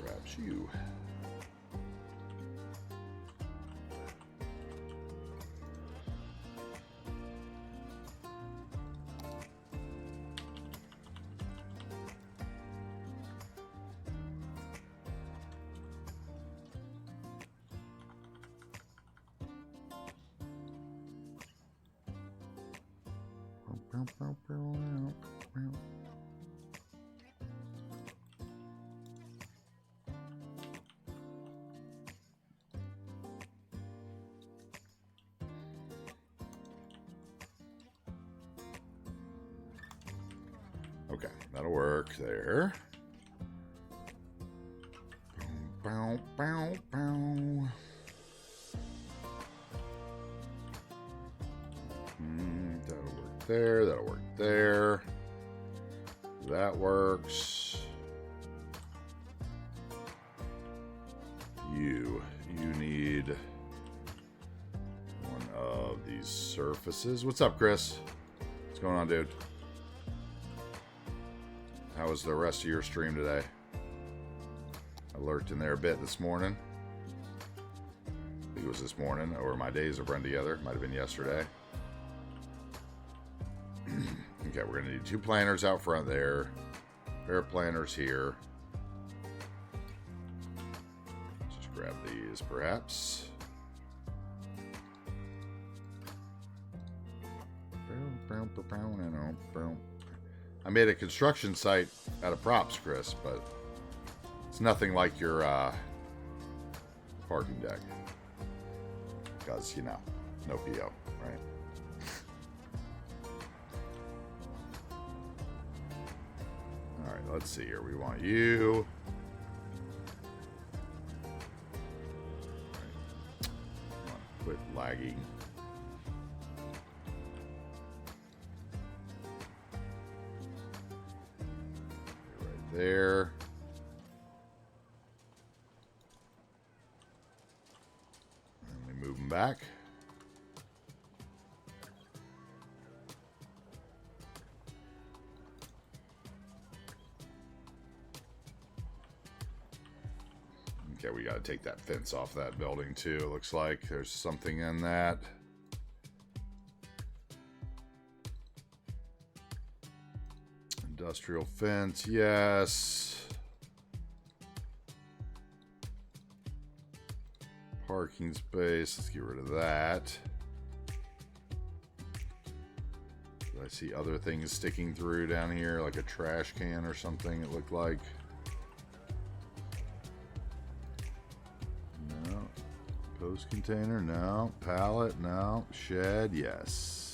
Perhaps you. Okay, that'll work there. Bow, bow, bow. That'll work there. That'll work there. That works. You need one of these surfaces. What's up, Chris? What's going on, dude? How was the rest of your stream today? I lurked in there a bit this morning. I think it was this morning, or my days have run together. Might have been yesterday. Okay, we're gonna need 2 planters out front there. Pair of planters here. Just grab these, perhaps. I made a construction site out of props, Chris, but it's nothing like your parking deck. Because, you know, no PO, right? Alright, let's see here. We want you. Come on, quit lagging. there. And we move them back. Okay, we got to take that fence off that building too. It looks like there's something in that. Industrial fence, yes. Parking space, let's get rid of that. Do I see other things sticking through down here, like a trash can or something, it looked like? No. Post container, no. Pallet, no. Shed, yes.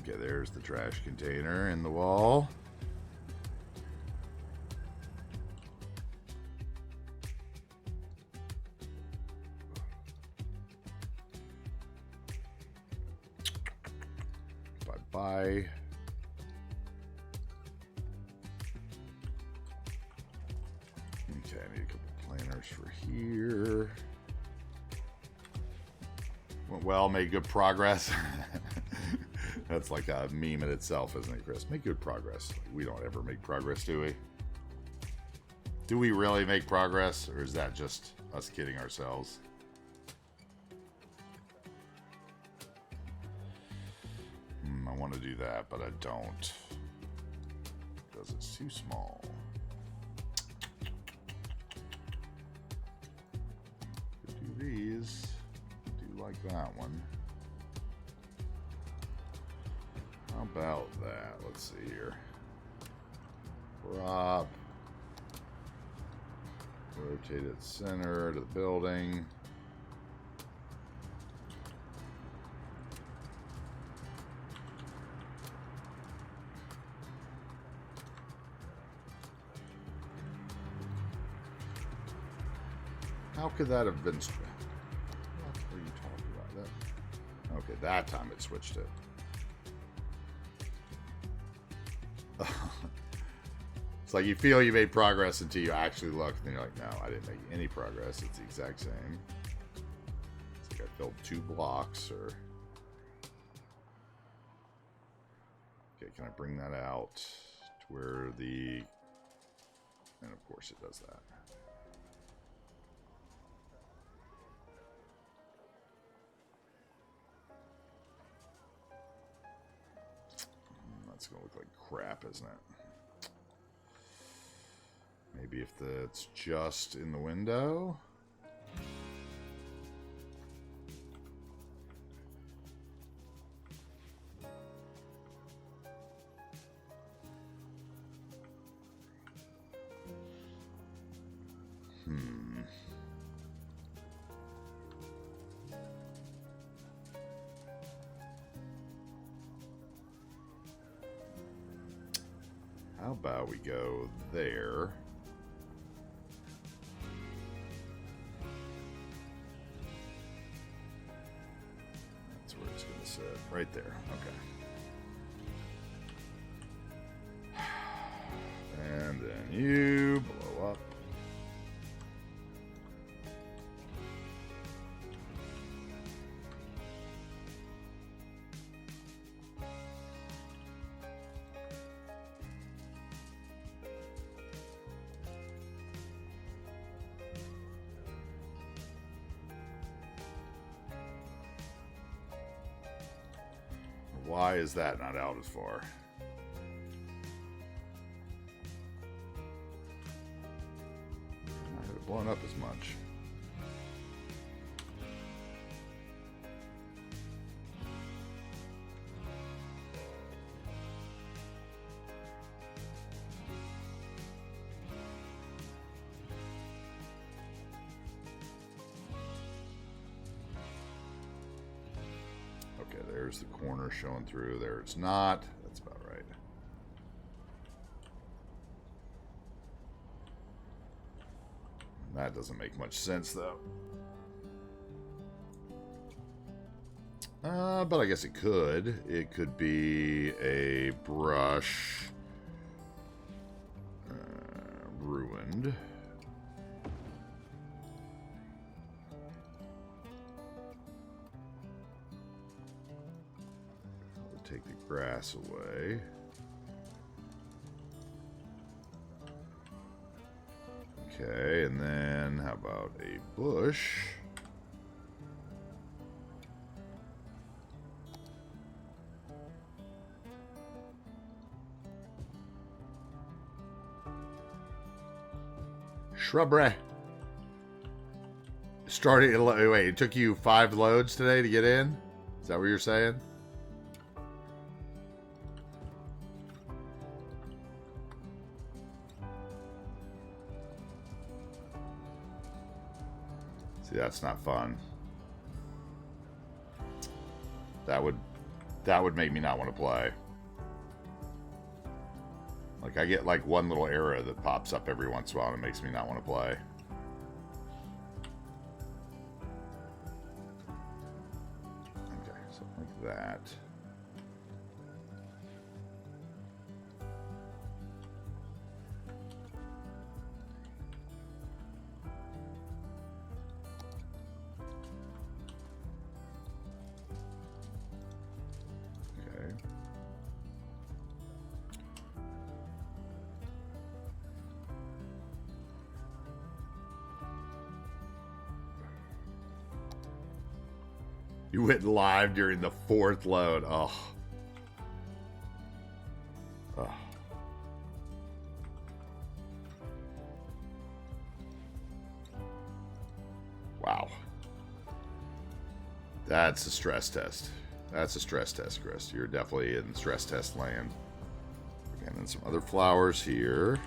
Okay, there's the trash container in the wall. Bye-bye. Okay, I need a couple planters for here. Well, made good progress. That's like a meme in itself, isn't it, Chris? Make good progress. We don't ever make progress, do we? Do we really make progress, or is that just us kidding ourselves? I want to do that, but I don't. Because it's too small. Could do these. Do like that one. How about that? Let's see here. Prop. Rotate it center to the building. How could that have been? What are you talking about? That? Okay, that time it switched it. It's like you feel you made progress until you actually look, and then you're like, no, I didn't make any progress. It's the exact same. It's like I filled 2 blocks, or... Okay, can I bring that out to where the... And of course it does that. That's gonna look like crap, isn't it? Maybe if it's just in the window. How about we go there? That's where it's going to sit. Right there. Okay. And then you blow up. Why is that not out as far? I haven't blown up as much. Okay, there's the corner showing through. There it's not. That's about right. That doesn't make much sense, though. But I guess it could. It could be a brush. Ruined. I'll take the grass away. Okay, and then how about a bush? Shrubbery. Starting. Wait, it took you 5 loads today to get in? Is that what you're saying? See, that's not fun. That would make me not want to play. Like, I get like one little error that pops up every once in a while and it makes me not want to play. Okay, something like that. You went live during the 4th load. Oh. Oh. Wow. That's a stress test. That's a stress test, Chris. You're definitely in stress test land. Okay, and then some other flowers here.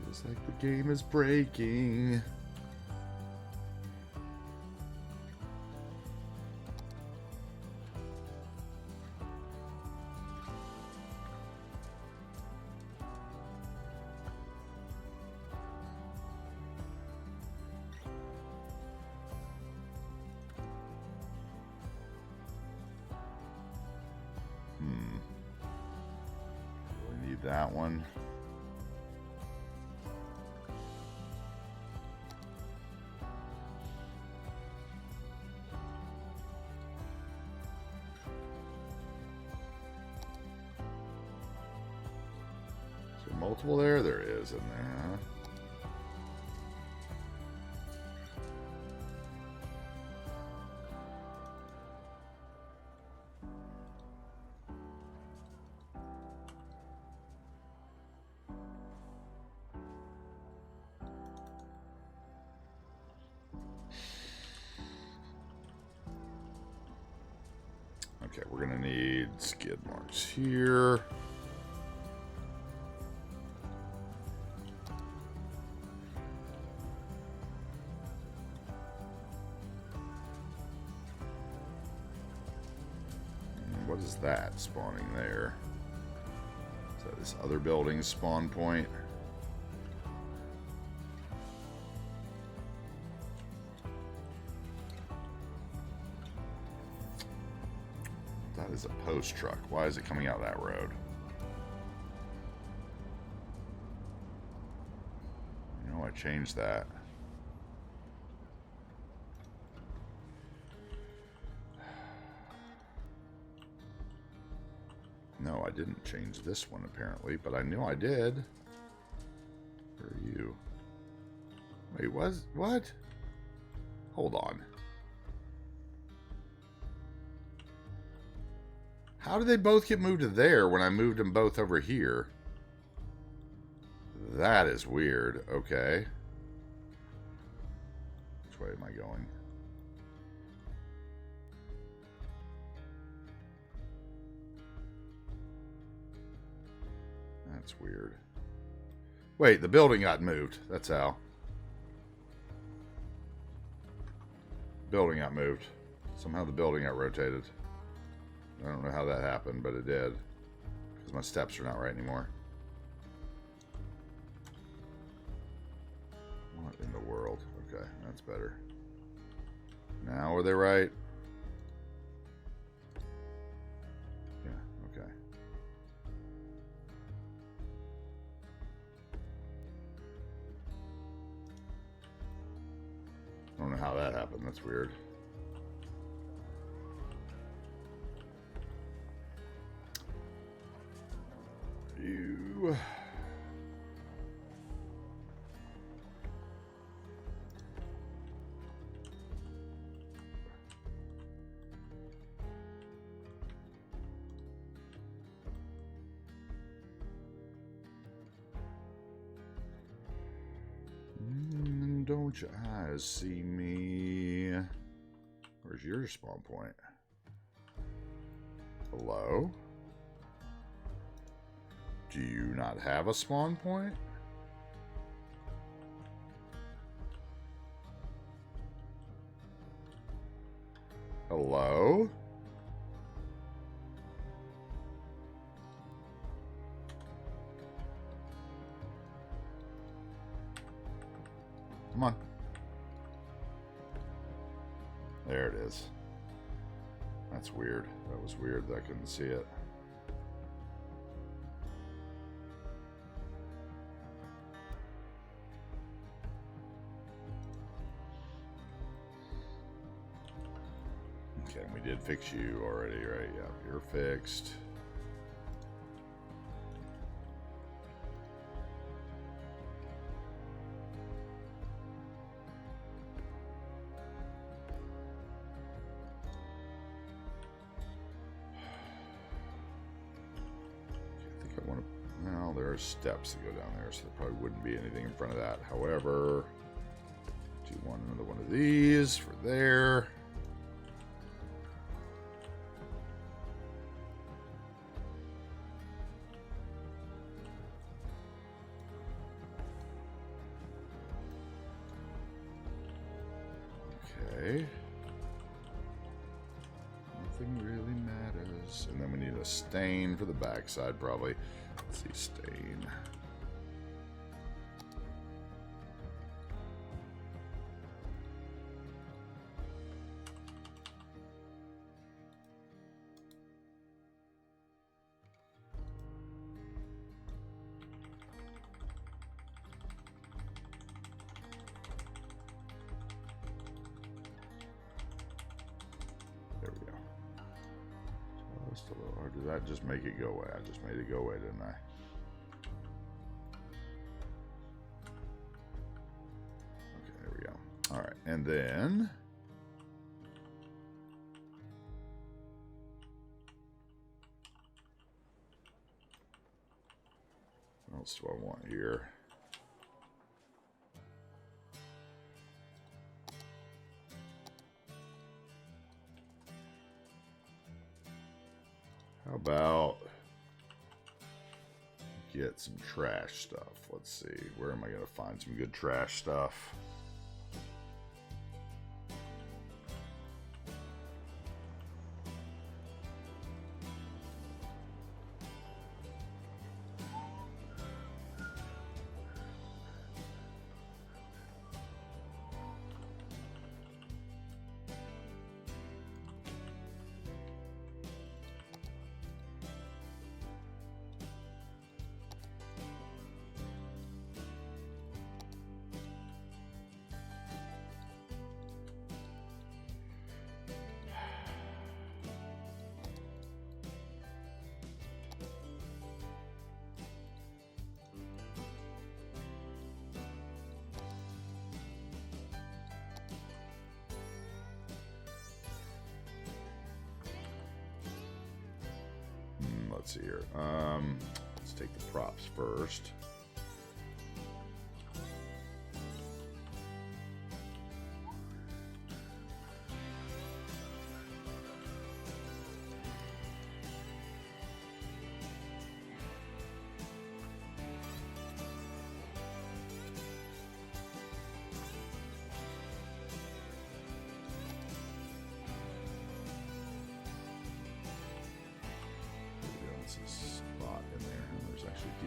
Feels like the game is breaking. Really need that one. Multiple there? There is in there, huh? Okay, we're gonna need skid marks here. What is that spawning there? Is that this other building's spawn point? That is a post truck. Why is it coming out that road? You know, I changed that. No, I didn't change this one apparently, but I knew I did. Where are you? Wait, what? Hold on. How did they both get moved to there when I moved them both over here? That is weird. Okay. Which way am I going? That's weird. Wait, the building got moved. That's how. Building got moved. Somehow the building got rotated. I don't know how that happened, but it did. Because my steps are not right anymore. What in the world? Okay, that's better. Now are they right? Yeah, okay. I don't know how that happened. That's weird. You... Don't your eyes see me? Where's your spawn point? Hello? Do you not have a spawn point? Hello? Come on. There it is. That's weird. That was weird that I couldn't see it. Okay, we did fix you already, right? Yeah, you're fixed. Well, there are steps that go down there, so there probably wouldn't be anything in front of that. However, do you want another one of these for there? Okay. Nothing really matters. And then we need a stain for the backside, probably. Let's see, stain. There we go. Just a little, or did that just make it go away? I just made it go away, didn't I? Okay, there we go. All right, and then what else do I want here? How about get some trash stuff? Let's see. Where am I going to find some good trash stuff? Let's see here. Let's take the props first.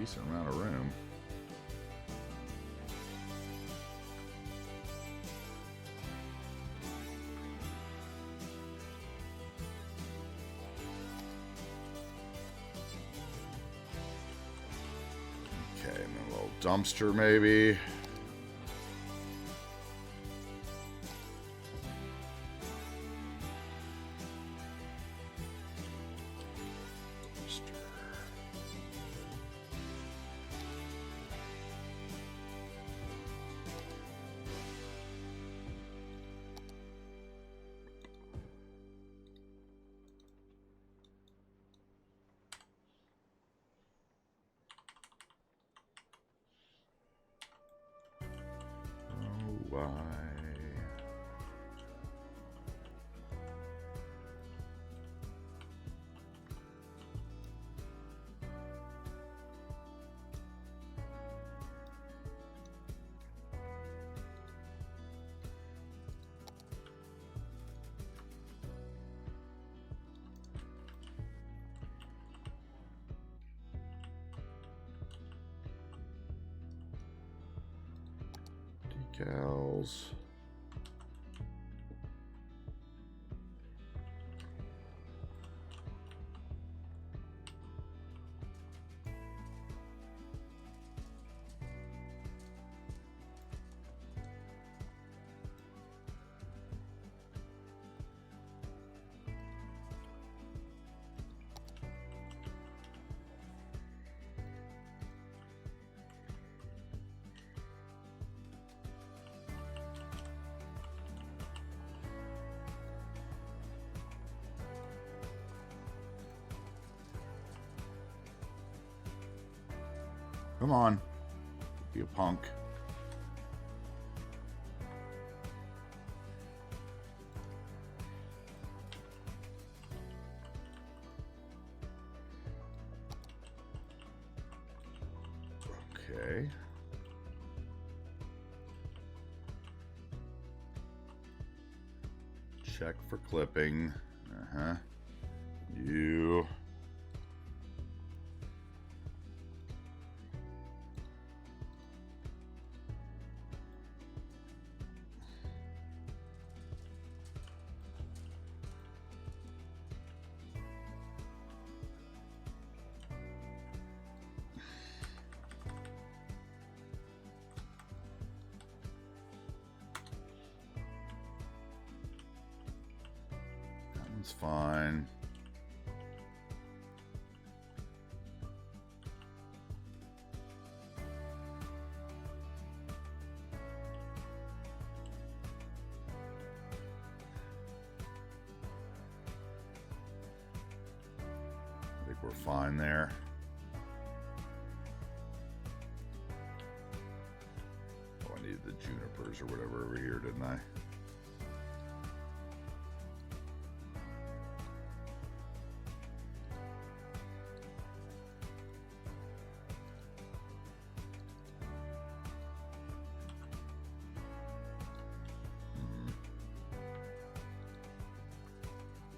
decent amount of room. Okay, and then a little dumpster maybe. Why? Decals. Come on. Be a punk. Okay. Check for clipping. Uh-huh. You. It's fine. I think we're fine there. Oh, I needed the junipers or whatever over here, didn't I?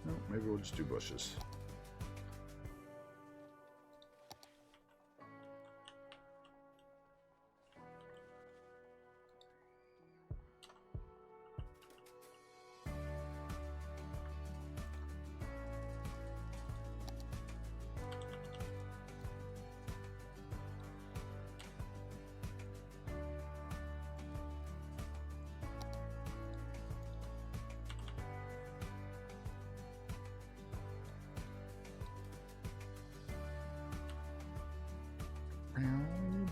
No, maybe we'll just do bushes.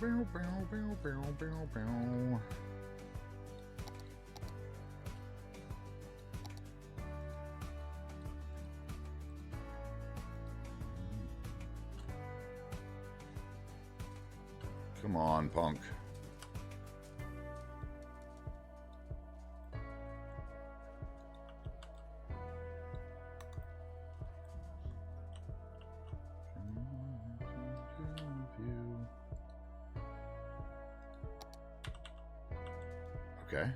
Bow, bow, bow, bow, bow, bow. Come on, punk. Okay.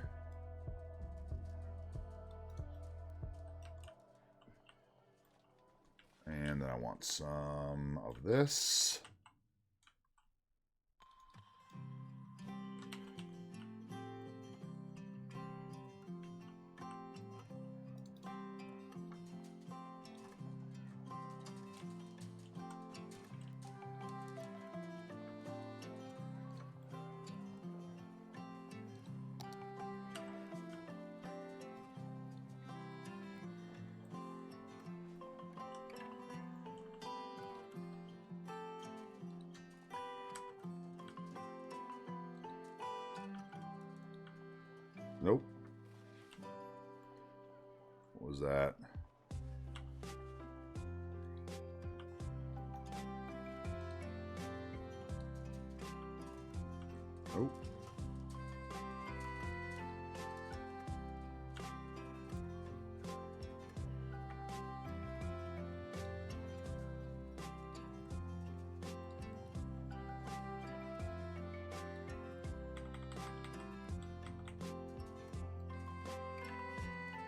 And then I want some of this. Nope. What was that? Nope.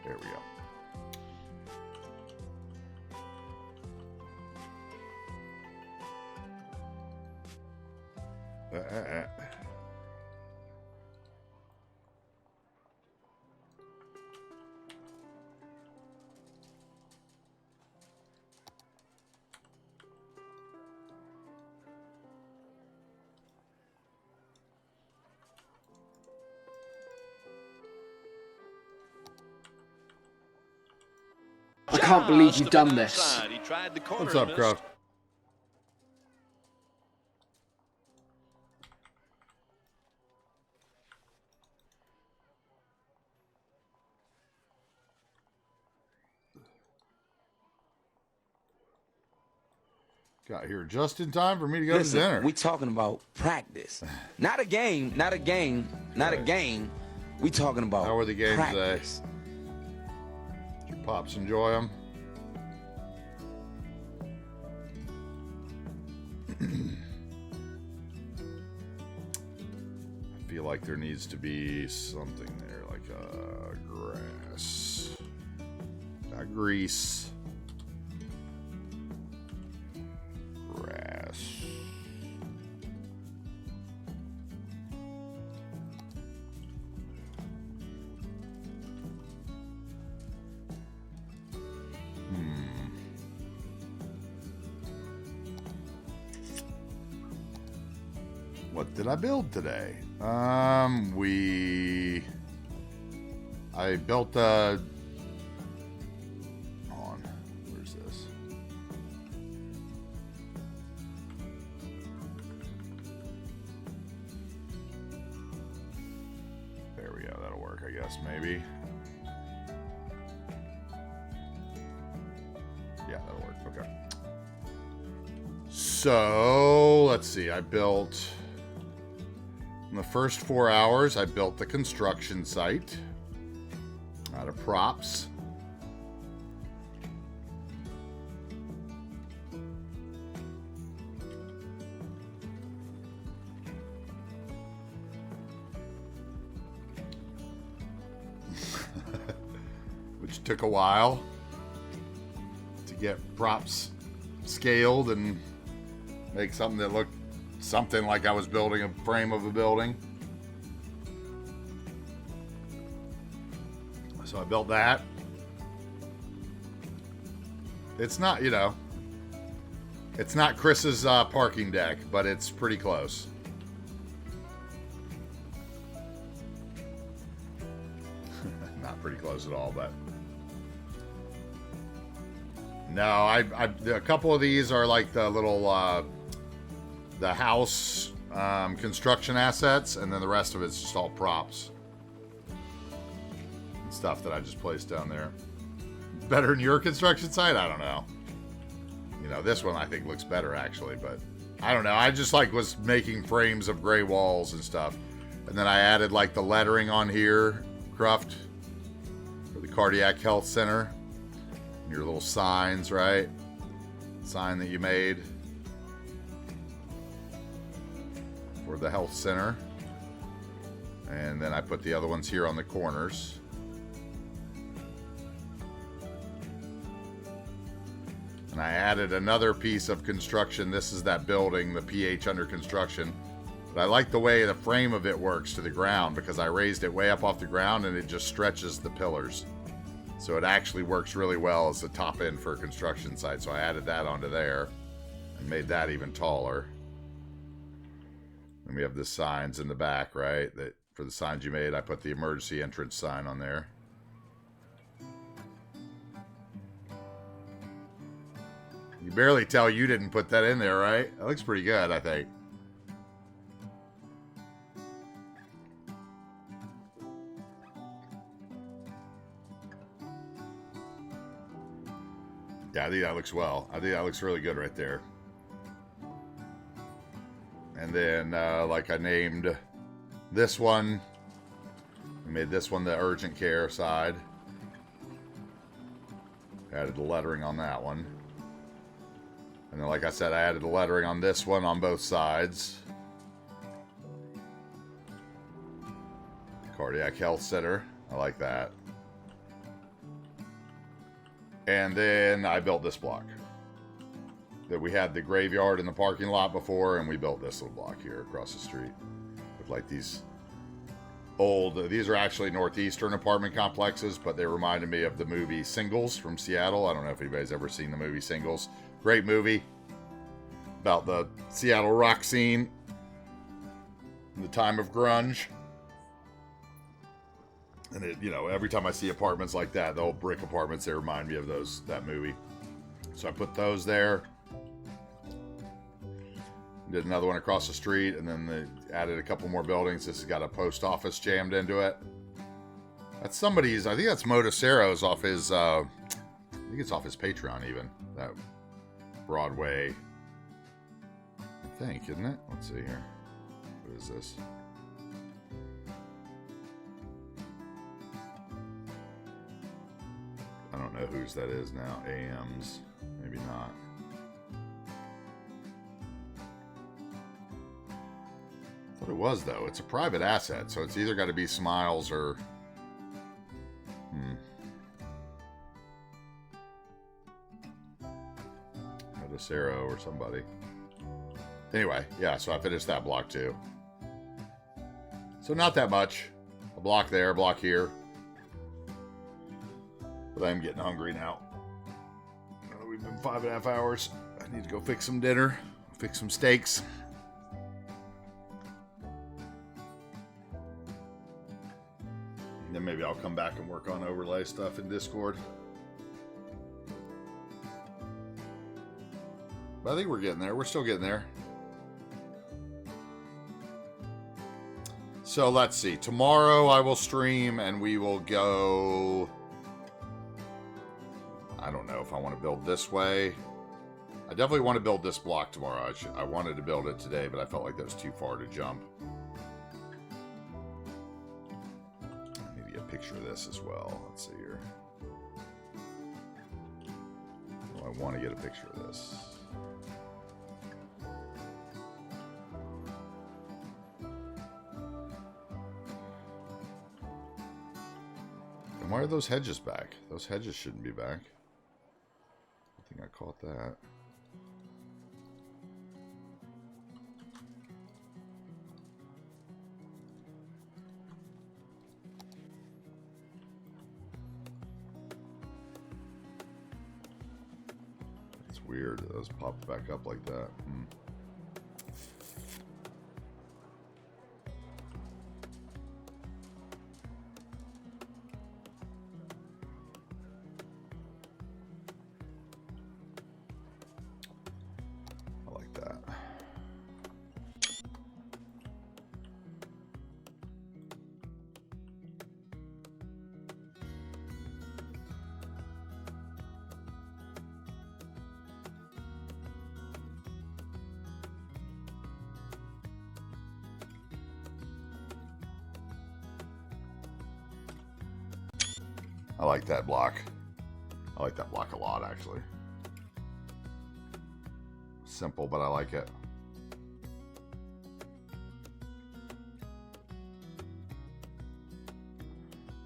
There we go. I can't believe you've done this. What's up, Croft? Got here just in time for me to go to dinner. We talking about practice. Not a game, not a game, not a game. We talking about how were the games practice. today? Did your pops enjoy them? I feel like there needs to be something there, like grass. Not grease. Grass. What did I build today? I built a, hold on, where's this? There we go, that'll work, I guess, maybe. Yeah, that'll work, okay. So, let's see, I built, in the first 4 hours, I built the construction site out of props. Which took a while to get props scaled and make something that looked something like I was building a frame of a building. So I built that. It's not, you know, it's not Chris's parking deck, but it's pretty close. Not pretty close at all, but no, a couple of these are like the little the house construction assets, and then the rest of it's just all props and stuff that I just placed down there. Better than your construction site? I don't know. You know, this one I think looks better actually, but I don't know. I just like was making frames of gray walls and stuff, and then I added like the lettering on here, Cruft, for the Cardiac Health Center. Your little signs, right? Sign that you made for the health center. And then I put the other ones here on the corners. And I added another piece of construction. This is that building, the PH under construction. But I like the way the frame of it works to the ground, because I raised it way up off the ground and it just stretches the pillars. So it actually works really well as a top end for a construction site. So I added that onto there and made that even taller. And we have the signs in the back, right? That for the signs you made, I put the emergency entrance sign on there. You barely tell you didn't put that in there, right? That looks pretty good, I think. I think that looks well. I think that looks really good right there. And then, like I named this one, I made this one the urgent care side. Added the lettering on that one. And then, like I said, I added the lettering on this one on both sides. Cardiac Health Center. I like that. And then I built this block. That we had the graveyard in the parking lot before, and we built this little block here across the street. With like these old, these are actually Northeastern apartment complexes, but they reminded me of the movie Singles from Seattle. I don't know if anybody's ever seen the movie Singles. Great movie about the Seattle rock scene in the time of grunge. And it, you know, every time I see apartments like that, the old brick apartments, they remind me of that movie. So I put those there. Did another one across the street, and then they added a couple more buildings. This has got a post office jammed into it. That's somebody's, I think that's Motocero's off his, I think it's off his Patreon even. That Broadway, I think, isn't it? Let's see here. What is this? I don't know whose that is now. AM's. Maybe not. I thought it was, though. It's a private asset, so it's either got to be Smiles or... Odacero or somebody. Anyway, yeah, so I finished that block, too. So not that much. A block there, a block here. But I'm getting hungry now. We've been 5.5 hours. I need to go fix some dinner. Fix some steaks. And then maybe I'll come back and work on overlay stuff in Discord. But I think we're getting there. We're still getting there. So let's see. Tomorrow I will stream and we will go... I don't know if I want to build this way. I definitely want to build this block tomorrow. I wanted to build it today, but I felt like that was too far to jump. I need to get a picture of this as well. Let's see here. Well, I want to get a picture of this. And why are those hedges back? Those hedges shouldn't be back. I think I caught that. It's weird that those popped back up like that. I like that block. I like that block a lot, actually. Simple, but I like it.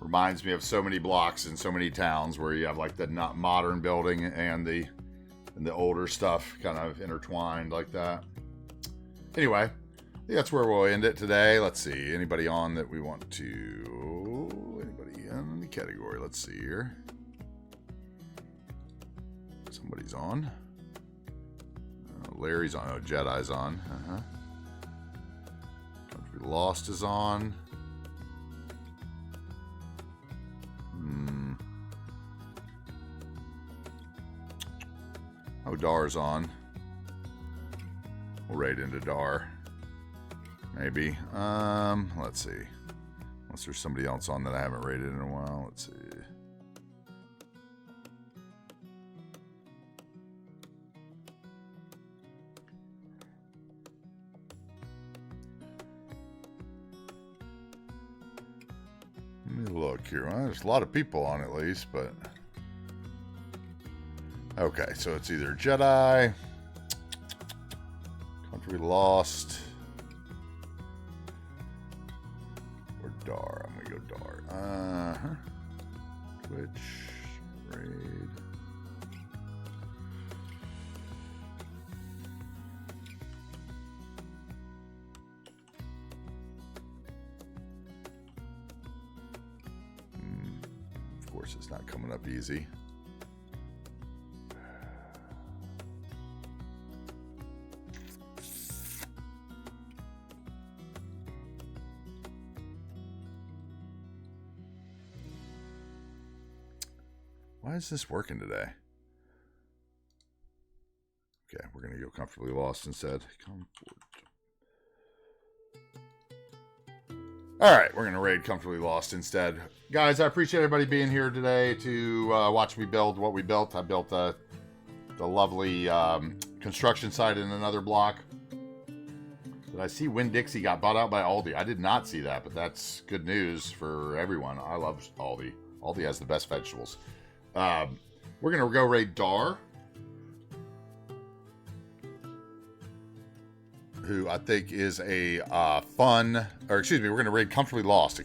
Reminds me of so many blocks in so many towns where you have like the not modern building and the older stuff kind of intertwined like that. Anyway, I think that's where we'll end it today. Let's see. Anybody on that we want to... Anybody in the category? Let's see here. Somebody's on. Larry's on. Oh, Jedi's on. Country Lost is on. Oh, Dar's on. We'll raid into Dar. Maybe. Let's see. Unless there's somebody else on that I haven't raided in a while. Let's see. look here. Well, there's a lot of people on at least, but... Okay, so it's either Jedi, Country Lost, or Dar. I'm gonna go Dar. Twitch, raid. Of course, it's not coming up easy. Why is this working today? Okay, we're going to go Comfortably Lost instead. All right, we're going to raid Comfortably Lost instead. Guys, I appreciate everybody being here today to watch me build what we built. I built the lovely construction site in another block. Did I see Winn-Dixie got bought out by Aldi? I did not see that, but that's good news for everyone. I love Aldi. Aldi has the best vegetables. We're going to go raid Dar, who I think is a we're going to raid Comfortably Lost,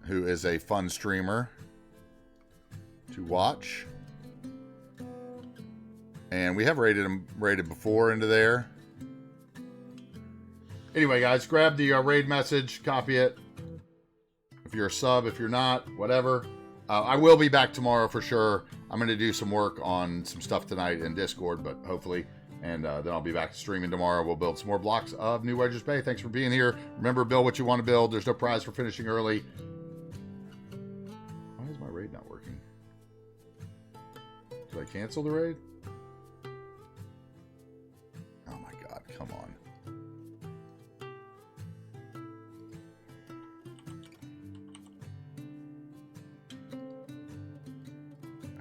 who is a fun streamer to watch. And we have raided before into there. Anyway, guys, grab the raid message, copy it. If you're a sub, if you're not, whatever. I will be back tomorrow for sure. I'm going to do some work on some stuff tonight in Discord, but hopefully. And then I'll be back streaming tomorrow. We'll build some more blocks of New Wedgers Bay. Thanks for being here. Remember, build what you want to build. There's no prize for finishing early. Why is my raid not working? Did I cancel the raid? Oh my God, come on.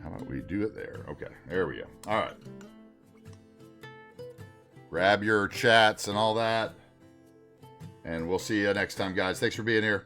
How about we do it there? Okay, there we go. All right. Grab your chats and all that. And we'll see you next time, guys. Thanks for being here.